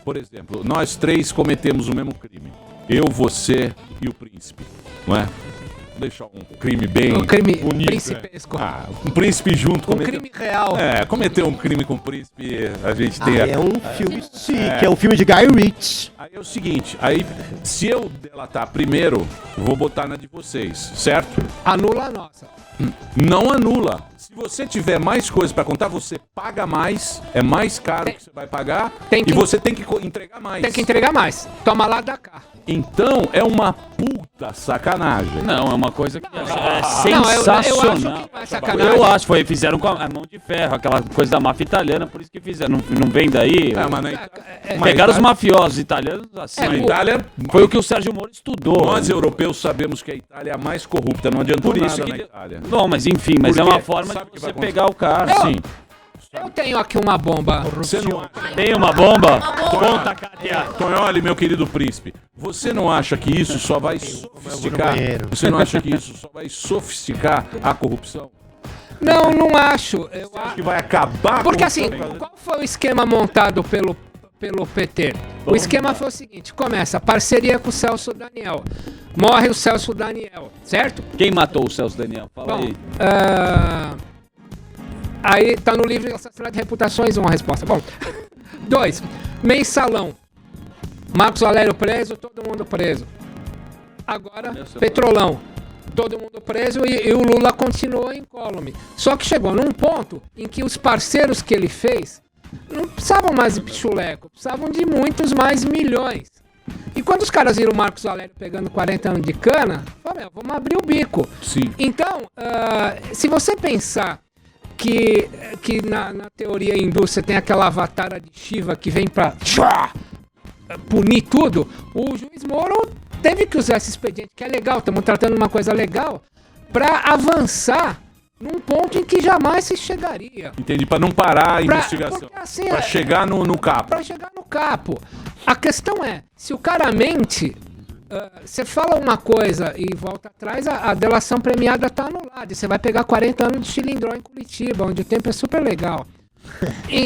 por exemplo, nós 3 cometemos o mesmo crime. Eu, você e o príncipe, não é? Deixar um crime bem bonito. Príncipesco. Um príncipe junto. Um crime real. Cometer um crime com o príncipe, a gente tem... É um filme chique, é um filme de Guy Ritchie. Aí é o seguinte, se eu delatar primeiro, vou botar na de vocês, certo? Anula a nossa. Não anula. Se você tiver mais coisas pra contar, você paga mais, é mais caro que você vai pagar, e você tem que entregar mais. Tem que entregar mais. Toma lá da cá. Então, é uma puta sacanagem. Não, é uma coisa que é sensacional. Eu acho que não é sacanagem. Eu acho, fizeram com a mão de ferro, aquela coisa da máfia italiana, por isso que fizeram. Não vem daí? Pegaram os mafiosos italianos assim. A Itália foi o que o Sérgio Moro estudou. Nós, europeus, sabemos que a Itália é a mais corrupta, não adiantou nada na Itália. Não, mas enfim, é uma forma de você pegar o cara. Sim. Eu tenho aqui uma bomba. Você não tem uma bomba? Conta, Kátia. Tonholi, meu querido príncipe, você não acha que isso só vai sofisticar? Você não acha que isso só vai sofisticar a corrupção? Não acho. Eu acho que vai acabar. Porque assim, qual foi o esquema montado pelo PT? O esquema foi o seguinte: começa parceria com o Celso Daniel. Morre o Celso Daniel, certo? Quem matou o Celso Daniel? Fala aí. Aí tá no livro Assassinato de Reputações, uma resposta. Bom, 2. Mensalão. Marcos Valério preso, todo mundo preso. Agora, Petrolão. Todo mundo preso e o Lula continuou incólume. Só que chegou num ponto em que os parceiros que ele fez não precisavam mais de pichuleco, precisavam de muitos mais milhões. E quando os caras viram o Marcos Valério pegando 40 anos de cana, falaram, vamos abrir o bico. Sim. Então, se você pensar que na teoria hindu você tem aquela avatara de Shiva que vem pra punir tudo, o juiz Moro teve que usar esse expediente, que é legal, estamos tratando uma coisa legal, pra avançar num ponto em que jamais se chegaria. Entendi, pra não parar a investigação. Porque, assim, pra chegar no capo. Pra chegar no capo. A questão é, se o cara mente, Você fala uma coisa e volta atrás, a delação premiada tá anulada. E você vai pegar 40 anos de Chilindró em Curitiba, onde o tempo é super legal.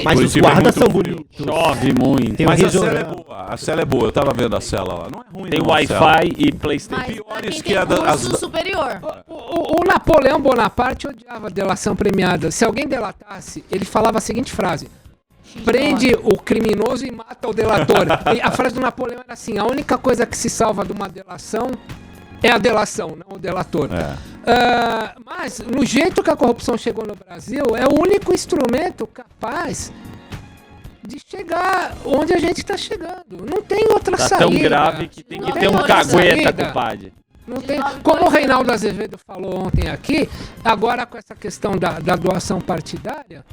Mas os Curitiba é guardas muito são frio. bonitos. Chove muito. Tem um Mas a riso- cela é boa. A cela é boa. Eu tava vendo a cela lá. Não é ruim, Tem não, a cela. Wi-Fi e Playstation. Mas pra piores quem que tem a da- curso as- superior. O Napoleão Bonaparte odiava a delação premiada. Se alguém delatasse, ele falava a seguinte frase: prende o criminoso e mata o delator. E a frase do Napoleão era assim: a única coisa que se salva de uma delação é a delação, não o delator. Mas, no jeito que a corrupção chegou no Brasil, é o único instrumento capaz de chegar onde a gente está chegando. Não tem outra Tá saída. tão grave que tem que Não ter tem um outra cagueta, saída. compadre. Não tem. Como o Reinaldo Azevedo falou ontem aqui, agora com essa questão da doação partidária,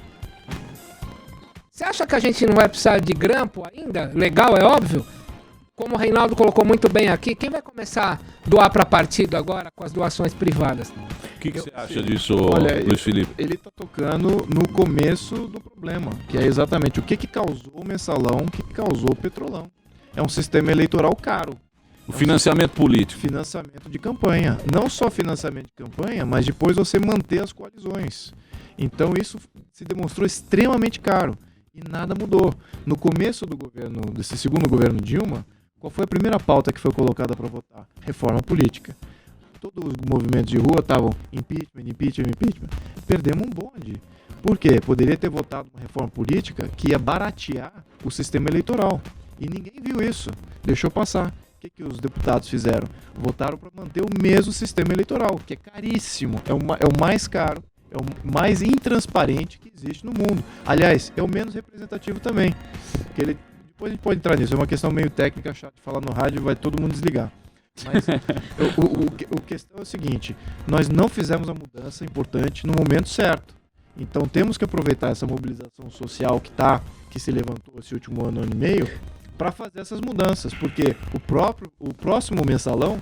você acha que a gente não vai precisar de grampo ainda? Legal, é óbvio. Como o Reinaldo colocou muito bem aqui, quem vai começar a doar para partido agora com as doações privadas? O que você acha disso, Olha, Luiz Felipe? Ele tá tocando no começo do problema, que é exatamente o que causou o mensalão, o que causou o petrolão. É um sistema eleitoral caro. O financiamento político. Financiamento de campanha. Não só financiamento de campanha, mas depois você manter as coalizões. Então isso se demonstrou extremamente caro e nada mudou. No começo do governo, desse segundo governo Dilma, qual foi a primeira pauta que foi colocada para votar? Reforma política. Todos os movimentos de rua estavam impeachment, impeachment, impeachment. Perdemos um bonde. Por quê? Poderia ter votado uma reforma política que ia baratear o sistema eleitoral. E ninguém viu isso. Deixou passar. O que os deputados fizeram? Votaram para manter o mesmo sistema eleitoral, que é caríssimo. É o mais caro, é o mais intransparente que existe no mundo. Aliás, é o menos representativo também. Depois a gente pode entrar nisso. É uma questão meio técnica, chata de falar no rádio, vai todo mundo desligar. Mas o questão é o seguinte: nós não fizemos a mudança importante no momento certo. Então temos que aproveitar essa mobilização social que se levantou esse último ano e meio, para fazer essas mudanças, porque o próximo mensalão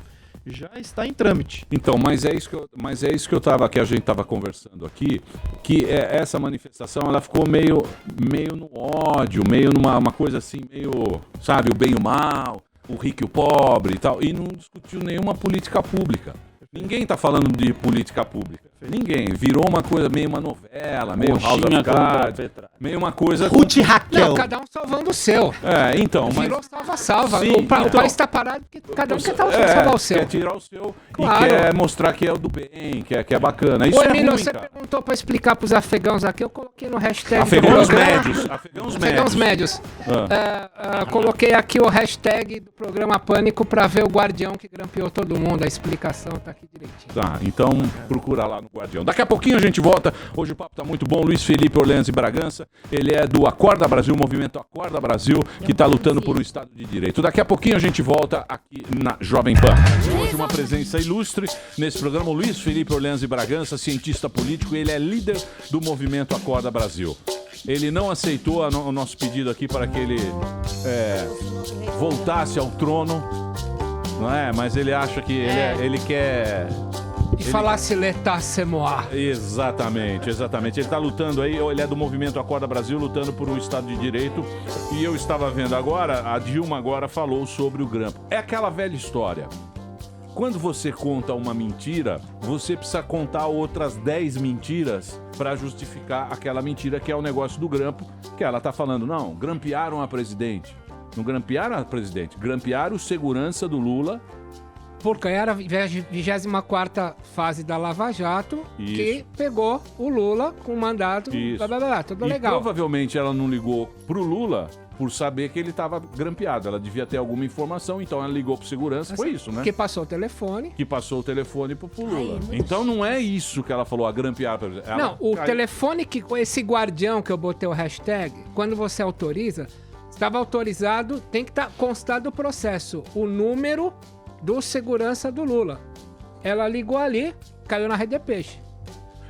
já está em trâmite. Então, mas é isso que a gente tava conversando aqui, que essa manifestação ela ficou meio no ódio, meio numa coisa assim, meio, sabe, o bem e o mal, o rico e o pobre e tal, e não discutiu nenhuma política pública. Ninguém tá falando de política pública. Ninguém. Virou uma coisa, meio uma novela, meio House of Cards, meio uma coisa... Ruth e Raquel. Não, cada um salvando o seu. Então, mas... Virou salva-salva. Sim, O país está parado porque cada um quer salvar o seu. Quer tirar o seu Claro. e quer mostrar que é o do bem, que é bacana. Isso Ô, é Emílio, ruim, você cara. perguntou para explicar para os afegãos aqui, eu coloquei no hashtag... Afegãos do programa. médios. Afegãos médios. Coloquei aqui o hashtag do programa Pânico para ver o Guardião que grampeou todo mundo. A explicação tá aqui direitinho. Tá, então procura lá no Guardião. Daqui a pouquinho a gente volta. Hoje o papo tá muito bom. Luiz Felipe Orleans e Bragança. Ele é do Acorda Brasil, movimento Acorda Brasil, que tá lutando por um Estado de Direito. Daqui a pouquinho a gente volta aqui na Jovem Pan. Hoje uma presença ilustre nesse programa, o Luiz Felipe Orleans e Bragança, cientista político. Ele é líder do movimento Acorda Brasil. Ele não aceitou o nosso pedido aqui para que ele voltasse ao trono, não é? Mas ele acha que ele quer... E falasse l'état c'est moi. Exatamente. Ele tá lutando aí, ele é do movimento Acorda Brasil, lutando por um Estado de Direito. E eu estava vendo agora, a Dilma agora falou sobre o grampo. É aquela velha história. Quando você conta uma mentira, você precisa contar outras 10 mentiras para justificar aquela mentira, que é o negócio do grampo, que ela tá falando, não, grampearam a presidente. Não grampearam a presidente, grampearam o segurança do Lula. Porque era a 24ª fase da Lava Jato, Isso. que pegou o Lula com mandato, Isso. blá, blá, blá, tudo E legal. provavelmente ela não ligou pro Lula por saber que ele estava grampeado. Ela devia ter alguma informação, então ela ligou pro segurança. Foi isso, né? Que passou o telefone. Que passou o telefone pro Lula. Então não é isso que ela falou, a grampear. Ela Não, o caiu. telefone que com esse guardião que eu botei o hashtag, quando você autoriza, estava autorizado, tem que estar constado o processo, o número do segurança do Lula. Ela ligou ali, caiu na rede de peixe.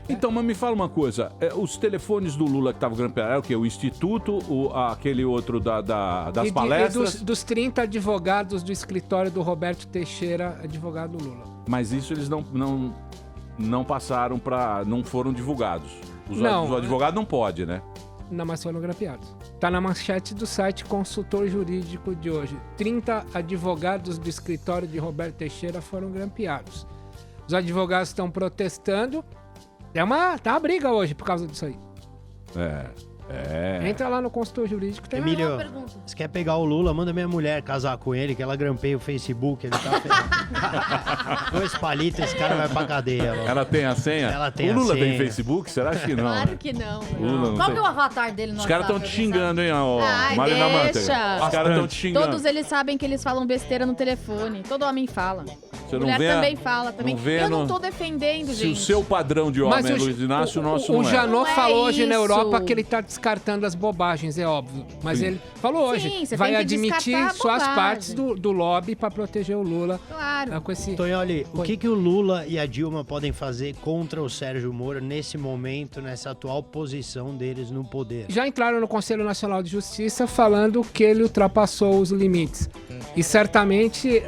Então, mas me fala uma coisa, os telefones do Lula que estavam grampeados, é o quê? O Instituto, aquele outro das palestras? Dos 30 advogados do escritório do Roberto Teixeira, advogado do Lula. Mas isso eles não passaram para, não foram divulgados. Os Não. advogados não pode, né? Não, mas foram grampeados. Tá na manchete do site Consultor Jurídico de hoje. 30 advogados do escritório de Roberto Teixeira foram grampeados. Os advogados estão protestando. Tá uma briga hoje por causa disso aí. Entra lá no consultor jurídico. Tem Emílio, uma pergunta. você quer pegar o Lula, manda minha mulher casar com ele, que ela grampeia o Facebook, ele tá ferrado. 2 palitos, esse cara vai pra cadeia. Mano. Ela tem a senha? Ela tem o a Lula senha. tem Facebook? Será que não? Claro né? que não. Lula não Qual tem. que é o avatar dele no Os caras estão WhatsApp, te xingando, hein, ó, Ai, Marina Manteiga. deixa. Os caras estão te xingando. Todos eles sabem que eles falam besteira no telefone. Todo homem fala. Você não Mulher vê também fala. Também. não vê Eu não no- tô defendendo, Se gente. o seu padrão de homem é Luiz Inácio, o nosso O não é. Janot Não é falou hoje na isso. Europa que ele tá descartando as bobagens, é óbvio. Mas Sim. ele falou hoje, Sim, você vai tem que admitir descartar a só as bobagem. partes do lobby pra proteger o Lula. Claro. Com esse... Tonholi, o que o Lula e a Dilma podem fazer contra o Sérgio Moro nesse momento, nessa atual posição deles no poder? Já entraram no Conselho Nacional de Justiça falando que ele ultrapassou os limites. E certamente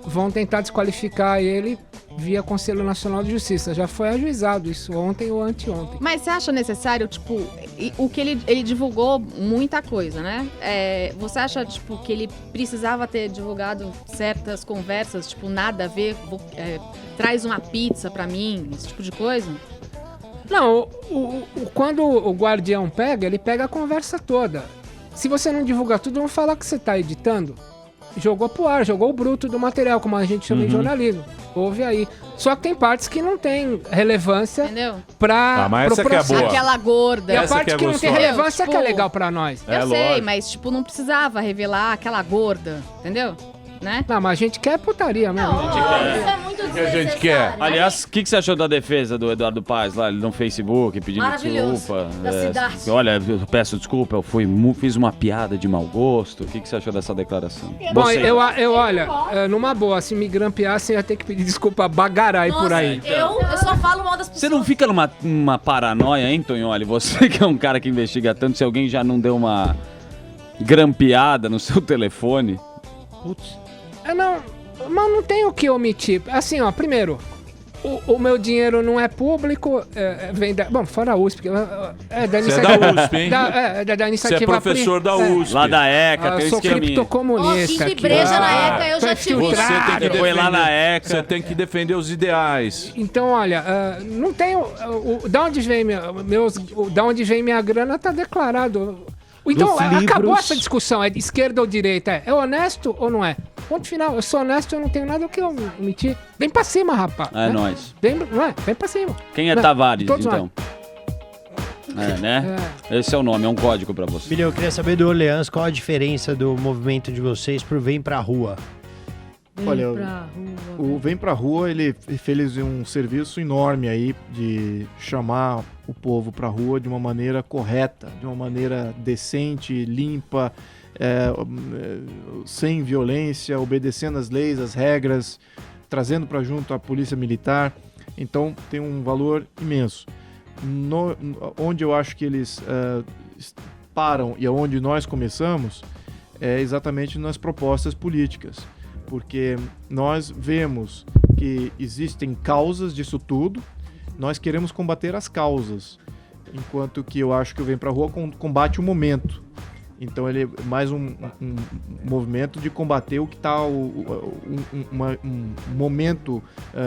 vão tentar desqualificar ele via Conselho Nacional de Justiça. Já foi ajuizado isso ontem ou anteontem. Mas você acha necessário, tipo, o que ele divulgou muita coisa, né? Você acha, tipo, que ele precisava ter divulgado certas conversas, tipo, nada a ver, traz uma pizza pra mim, esse tipo de coisa? Não, quando o guardião pega, ele pega a conversa toda. Se você não divulgar tudo, vão falar que você tá editando. Jogou pro ar, jogou o bruto do material, como a gente chama em jornalismo. Ouve aí. Só que tem partes que não tem relevância Entendeu? pra mas essa pro que é processo. boa. Aquela gorda. E a Essa parte que é que não tem gostosa. relevância Tipo, que é legal pra nós. Eu sei, lógico. mas, tipo, não precisava revelar aquela gorda, entendeu? Né? Não, mas a gente quer putaria mesmo. Não, isso é muito que a gente quer? Aliás, o que você achou da defesa do Eduardo Paes lá no Facebook, pedindo Maravilhoso. desculpa? Da cidade. Olha, eu peço desculpa, eu fiz uma piada de mau gosto. O que você achou dessa declaração? Bom, Você- eu olha, numa boa, se me grampeassem, eu ia ter que pedir desculpa bagarai por aí. Eu só falo mal das pessoas. Você não fica numa paranoia, hein, Tonholi? Você que é um cara que investiga tanto, se alguém já não deu uma grampeada no seu telefone. Putz. Mas não tem o que omitir. Assim, ó, primeiro, o meu dinheiro não é público, vem da... Bom, fora a USP, da Você é iniciativa... da USP, hein? Da Você é iniciativa... professor da USP. Lá da ECA, Eu tem um sou esqueminha. criptocomunista. Ó, que aqui. breja na ECA, eu tô já tive. Você tem que infiltrado. Você foi lá na ECA. Você tem que defender os ideais. Então, olha, não tem... Da onde vem da onde vem minha grana tá declarado. Então, Nos acabou livros. essa discussão. É de esquerda ou direita? É honesto ou não é? Ponto final. Eu sou honesto, eu não tenho nada que eu omitir. Vem pra cima, rapaz. É né? nóis. Vem pra cima. Quem é Não, Tavares, todos então? Né? Esse é o nome, é um código pra você. Emílio, eu queria saber do Orleans qual a diferença do movimento de vocês pro Vem Pra Rua. Olha, o Vem Pra Rua, ele fez um serviço enorme aí de chamar o povo pra rua de uma maneira correta, de uma maneira decente, limpa, sem violência, obedecendo as leis, as regras, trazendo para junto a polícia militar. Então tem um valor imenso. Onde eu acho que eles param e aonde nós começamos é exatamente nas propostas políticas. Porque nós vemos que existem causas disso tudo, nós queremos combater as causas, enquanto que eu acho que o Vem Pra Rua combate o momento. Então ele é mais um movimento de combater o que está um momento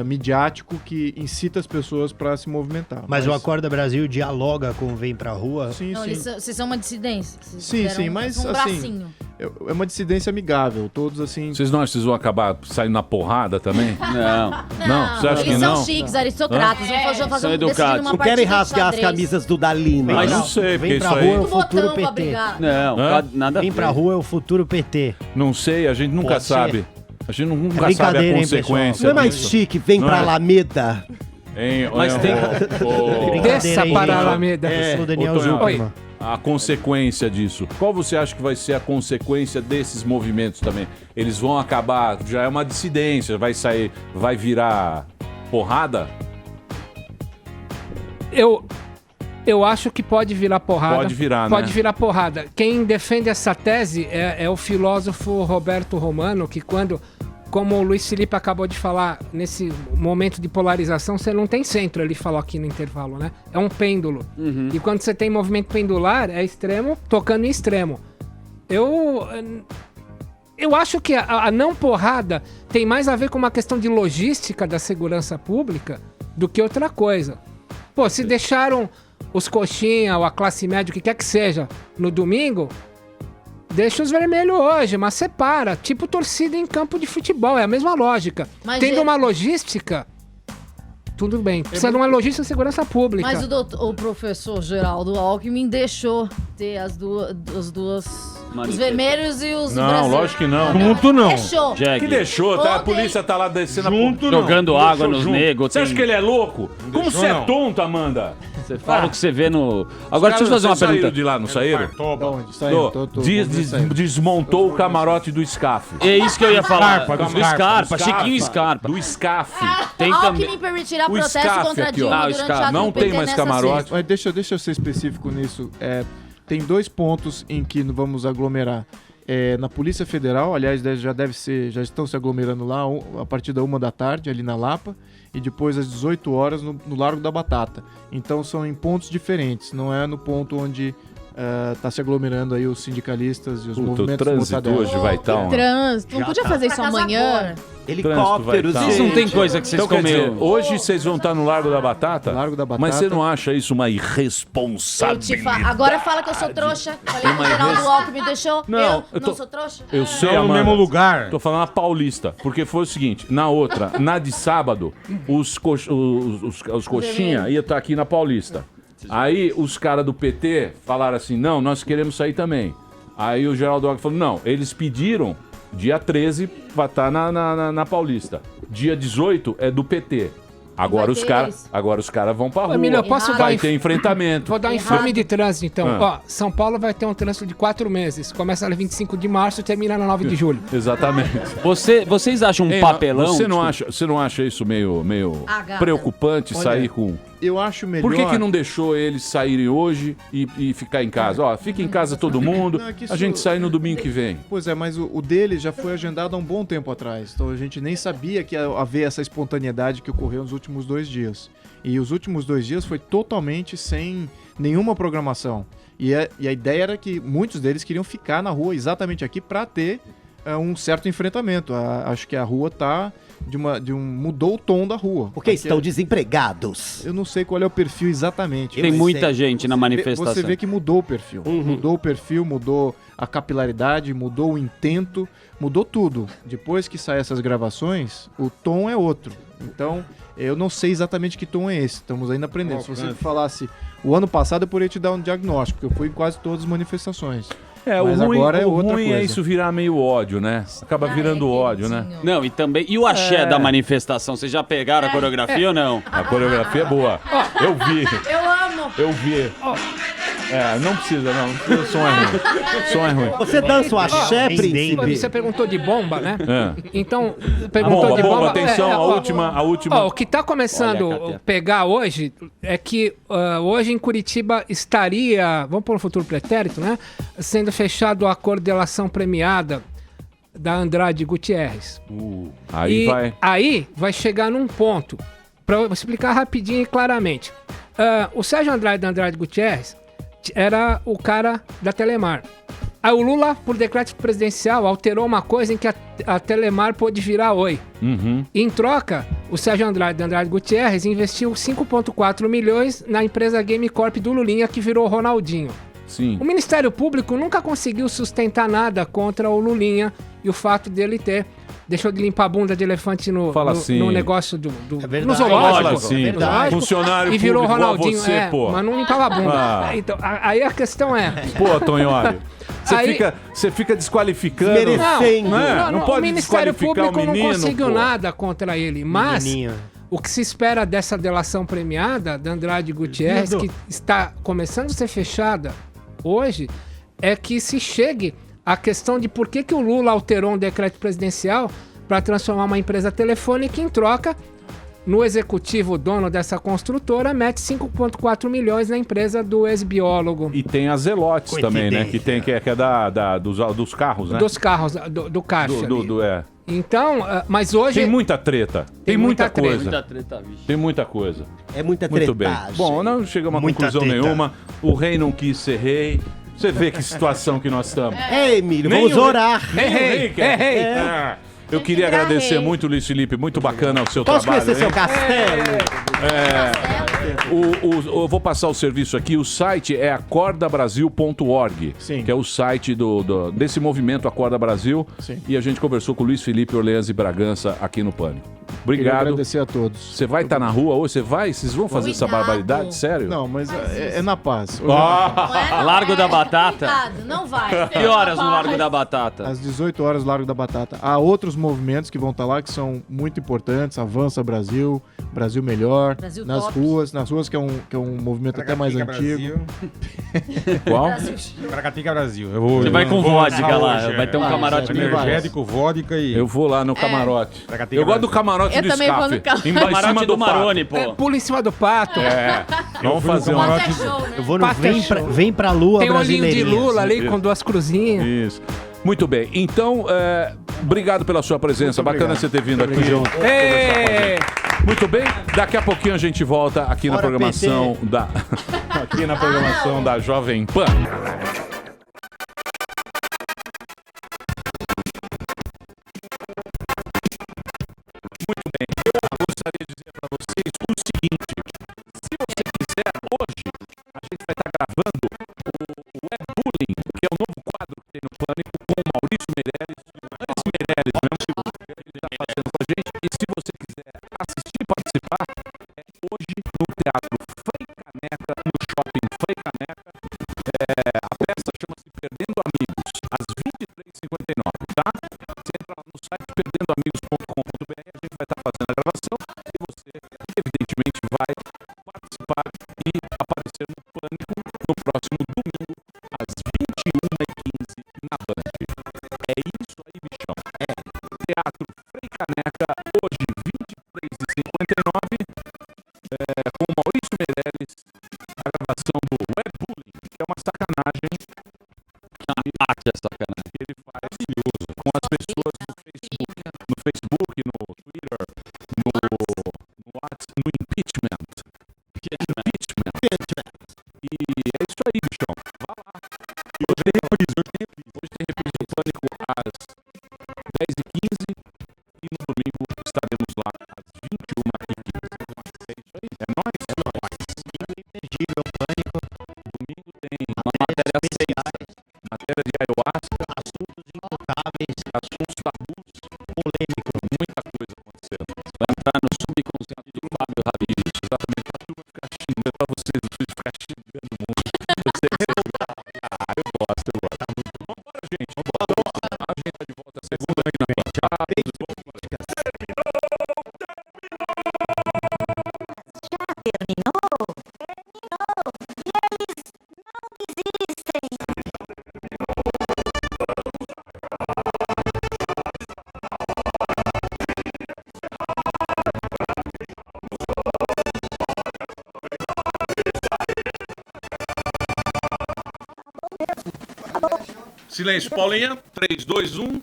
midiático que incita as pessoas para se movimentar. Mas o Acorda Brasil dialoga com o Vem Pra Rua? Sim, Não, sim. vocês são uma dissidência. Vocês Sim, fizeram mas um assim, bracinho. é uma dissidência amigável, todos assim... Vocês não acham que vocês vão acabar saindo na porrada também? Não. Não, você acha eles que são não? chiques, aristocratas. Vão fazer São decidir educados. numa Não partida querem de rasgar as xadrez. camisas do Dalina. Mas Não, não sei, porque Vem Pra isso aí... Rua é o Muito futuro botão pra PT. brigar. Não, Hã? nada a Vem ver. Pra Rua é o futuro PT. Não sei, a gente nunca Pode ser. sabe. A gente nunca sabe brincadeira, a hein, consequência Não é mais disso. chique, vem Não pra é? Alameda. Hein, Mas tem- Desça hein, para a gente? Alameda. Eu sou o Daniel Ô, Tonhão. Zuckerman. A consequência disso. Qual você acha que vai ser a consequência desses movimentos também? Eles vão acabar, já é uma dissidência, vai virar porrada? Eu acho que pode virar porrada. Pode virar, Pode né? virar porrada. Quem defende essa tese é o filósofo Roberto Romano, que quando como o Luiz Felipe acabou de falar, nesse momento de polarização, você não tem centro, ele falou aqui no intervalo, né? É um pêndulo. E quando você tem movimento pendular, é extremo tocando em extremo. Eu acho que a não porrada tem mais a ver com uma questão de logística da segurança pública do que outra coisa. Pô, se deixaram os coxinha ou a classe média, o que quer que seja, no domingo, deixa os vermelhos hoje, mas separa. Tipo torcida em campo de futebol, é a mesma lógica. Mas Tendo uma logística, tudo bem. Precisa de uma logística de segurança pública. Mas o professor Geraldo Alckmin deixou ter as duas... Os vermelhos e os Não, brasileiros. lógico que não. Junto não. Deixou. Que deixou, tá? A Ontem- polícia tá lá descendo Junto a... não. Jogando Deixou água nos junto. negros. Você acha que ele é louco? Como deixou, você é não. tonto, Amanda? Você fala o que você vê no... Agora, deixa eu fazer uma Vocês saíram pergunta. de lá, não saíram? Da onde? Saindo, Desmontou o camarote do SCAF. É isso que eu ia falar. Scarpa, Do Scarpa, Chiquinho Scarpa. Do SCAF. Tem Alckmin também... permitirá O protesto SCAF contra aqui, ó. Dilma Ah, o durante SCAF. ato Não do tem PT mais nessa camarote. sexta. Mas deixa eu ser específico nisso. Tem 2 pontos em que vamos aglomerar. Na Polícia Federal, aliás, já estão se aglomerando lá a partir da 1 da tarde, ali na Lapa, e depois às 18 horas no Largo da Batata. Então são em pontos diferentes, não é no ponto onde está se aglomerando aí os sindicalistas e os Puta, o movimentos trânsito mortadela. hoje vai estar... Trânsito. Não podia fazer isso Pra casa amanhã? agora. Helicópteros, vai Vocês não tem gente. coisa que vocês Então, quer dizer, comem... hoje vocês vão estar no Largo da Batata? Largo da Batata. Mas você não acha isso uma Eu irresponsabilidade? Agora fala que eu sou trouxa. Falei que o Geraldo Alckmin deixou. Não, eu eu não tô- sou trouxa. Eu sei, Só no Amanda. mesmo lugar. Tô falando a Paulista, porque foi o seguinte, na outra, na de sábado, os coxinha ia estar aqui na Paulista. Aí os caras do PT falaram assim, não, nós queremos sair também. Aí o Geraldo Alckmin falou, não, eles pediram dia 13 pra estar na Paulista. Dia 18 é do PT. Agora Vai os ter caras eles. vão pra rua. Emílio, eu posso Errado. dar Vai ter enfrentamento. Vou dar um infame de trânsito, então. Ah. Ó, São Paulo vai ter um trânsito de 4 meses. Começa no 25 de março e termina no 9 de julho. Exatamente. Vocês acham um Ei, papelão? Você não, tipo, você não acha isso meio Gata. preocupante sair com... Eu acho melhor... Por que não deixou eles saírem hoje e ficar em casa? Ó, fica em casa todo mundo, Não, é que a isso- gente sai no domingo que vem. Pois é, mas o dele já foi agendado há um bom tempo atrás. Então a gente nem sabia que ia haver essa espontaneidade que ocorreu nos últimos 2 dias. E os últimos 2 dias foi totalmente sem nenhuma programação. E a ideia era que muitos deles queriam ficar na rua exatamente aqui para ter um certo enfrentamento. Acho que a rua tá mudou o tom da rua. Porque estão desempregados. Eu não sei qual é o perfil exatamente. Tem Eu muita sei. gente na manifestação. Você vê que mudou o perfil. Mudou o perfil, mudou a capilaridade, mudou o intento, mudou tudo. Depois que saem essas gravações, o tom é outro. Então, eu não sei exatamente que tom é esse. Estamos ainda aprendendo. Se você falasse o ano passado, eu poderia te dar um diagnóstico, porque eu fui em quase todas as manifestações. Mas agora é outra ruim é coisa. isso virar meio ódio, né? Acaba virando ódio, né? Não, e também... E o axé da manifestação? Vocês já pegaram a coreografia ou não? A coreografia é boa. Eu vi, Eu amo. eu vi. Não precisa, não. O som é ruim. O som é ruim. Você dança o axé, príncipe? Você perguntou de bomba, né? É. Então, perguntou Bomba, de bomba, bomba. atenção, a última. Ó, o que tá começando Olha, a Cátia. pegar hoje é que hoje em Curitiba estaria, vamos pôr no futuro pretérito, né? Sendo fechado o acordo de delação premiada da Andrade Gutierrez. Aí E vai. aí vai chegar num ponto, para eu explicar rapidinho e claramente. O Sérgio Andrade da Andrade Gutierrez era o cara da Telemar. Aí o Lula, por decreto presidencial, alterou uma coisa em que a Telemar pôde virar Oi. Uhum. Em troca, o Sérgio Andrade da Andrade Gutierrez investiu 5,4 milhões na empresa Game Corp do Lulinha, que virou Ronaldinho. Sim. O Ministério Público nunca conseguiu sustentar nada contra o Lulinha e o fato dele ter deixou de limpar a bunda de elefante no negócio do verdade. no zoológico. Sim. No zoológico, Funcionário e virou público igual Ronaldinho, você, pô. mas não limpava a bunda. Ah. Então, aí a questão é, Pô, Tonholi. Aí- Você fica desqualificando. Desmerecendo. Não o pode Ministério desqualificar Público o menino, não conseguiu pô. nada contra ele, mas Menininho. o que se espera dessa delação premiada da Andrade Gutierrez, que está começando a ser fechada hoje, é que se chegue à questão de por que o Lula alterou um decreto presidencial para transformar uma empresa telefônica em troca. No executivo dono dessa construtora, mete 5,4 milhões na empresa do ex-biólogo. E tem as Zelotes também, né? Coincidência. Que é dos carros, né? Dos carros, do caixa. Do- ali. Então, mas hoje... Tem muita treta. Tem muita coisa. Muita treta, bicho. Tem muita coisa. É muita Muito tretagem. bem. Bom, não chegamos a Muita conclusão treta. nenhuma. O rei não quis ser rei. Você vê que situação que nós estamos. Ei, Emílio, Nem vamos o- orar. Nem o rei quer. Errei. Ah, eu Tem que queria virar agradecer rei. muito, Luiz Felipe. Muito bacana o seu Posso trabalho. conhecer seu hein? castelo? Eu vou passar o serviço aqui. O site é acordabrasil.org, Sim. que é o site desse movimento Acorda Brasil. Sim. E a gente conversou com o Luiz Felipe Orleans e Bragança aqui no Pânico. Queria Obrigado. agradecer a todos. Você vai estar na rua hoje? Vocês vão fazer essa Cuidado. barbaridade? Sério? Não, mas é na paz. Hoje Largo da Batata. Cuidado, não vai. Que horas no Largo da Batata? Às 18 horas, Largo da Batata. Há outros movimentos que vão estar lá que são muito importantes. Avança Brasil, Brasil Melhor. Brasil nas top. ruas que é um movimento até mais antigo. Qual? Caracatica Brasil. Eu vou, Você vai eu com vou vodka lançar lá, hoje, vai ter um camarote também vai. energético, vodka e... Eu vou lá no camarote. Caracatica Eu gosto do Brasil. camarote Eu do também vou no escape. camarote. Em cima Camarote do pato. Maroni, pô. Pula em cima do pato. É. Vamos fui no fazer camarote- Pato é show, né? Eu vou no Pato é show. Vem pra Lua Tem um olhinho de brasileirinha. Lula ali com duas cruzinhas. Isso. Muito bem. Então, obrigado pela sua presença. Muito Bacana obrigado. você ter vindo aqui. Ê! Muito bem. Daqui a pouquinho a gente volta aqui na Fora programação da aqui na programação da Jovem Pan. Muito bem. Eu gostaria de dizer para vocês o seguinte: se você quiser, hoje a gente vai estar gravando o Web Bullying, que é o novo quadro que tem no Pânico, com o Maurício Meirelles. Maurício Meirelles, mesmo, ele está fazendo com a gente. E se você quiser assistir e participar, é hoje no Teatro Frei Caneca, no Shopping Frei Caneca. A peça chama-se Perdendo Amigos, às 23h59, tá? Você entra no site perdendoamigos.com.br, a gente vai estar fazendo a gravação e você, evidentemente, vai participar e aparecer no Pânico no próximo domingo, às 21h15, na Band. É isso aí, bichão. É Teatro Frei Caneca, hoje, 23h59, com Maurício Meirelles, a gravação do Web Bullying, que é uma sacanagem Arte é sacanagem. que ele faz com as pessoas no Facebook, no Twitter, no WhatsApp, no impeachment. E é isso aí, bichão. Vá lá. E hoje tem reprise. Hoje tem reprise do Pânico às 10h15 e no domingo estaremos lá às 21h15. É isso aí. É nóis. É nóis. Domingo tem Uma matéria matéria de ayahuasca, assuntos tabus, polêmicos, muita coisa acontecendo. vai entrar no subconsciente do Fábio Ramires. Exatamente, pra turma ficar xingando, pra vocês ficar xingando muito. Eu sei que vocês gostam. Eu gosto. Vambora, gente, vambora. A gente tá de volta segunda aqui na Band. Silêncio, Paulinha. 3, 2, 1.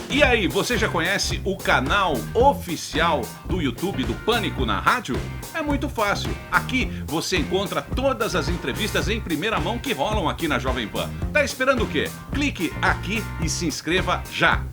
E aí, você já conhece o canal oficial do YouTube do Pânico na Rádio? É muito fácil. Aqui você encontra todas as entrevistas em primeira mão que rolam aqui na Jovem Pan. Tá esperando o quê? Clique aqui e se inscreva já.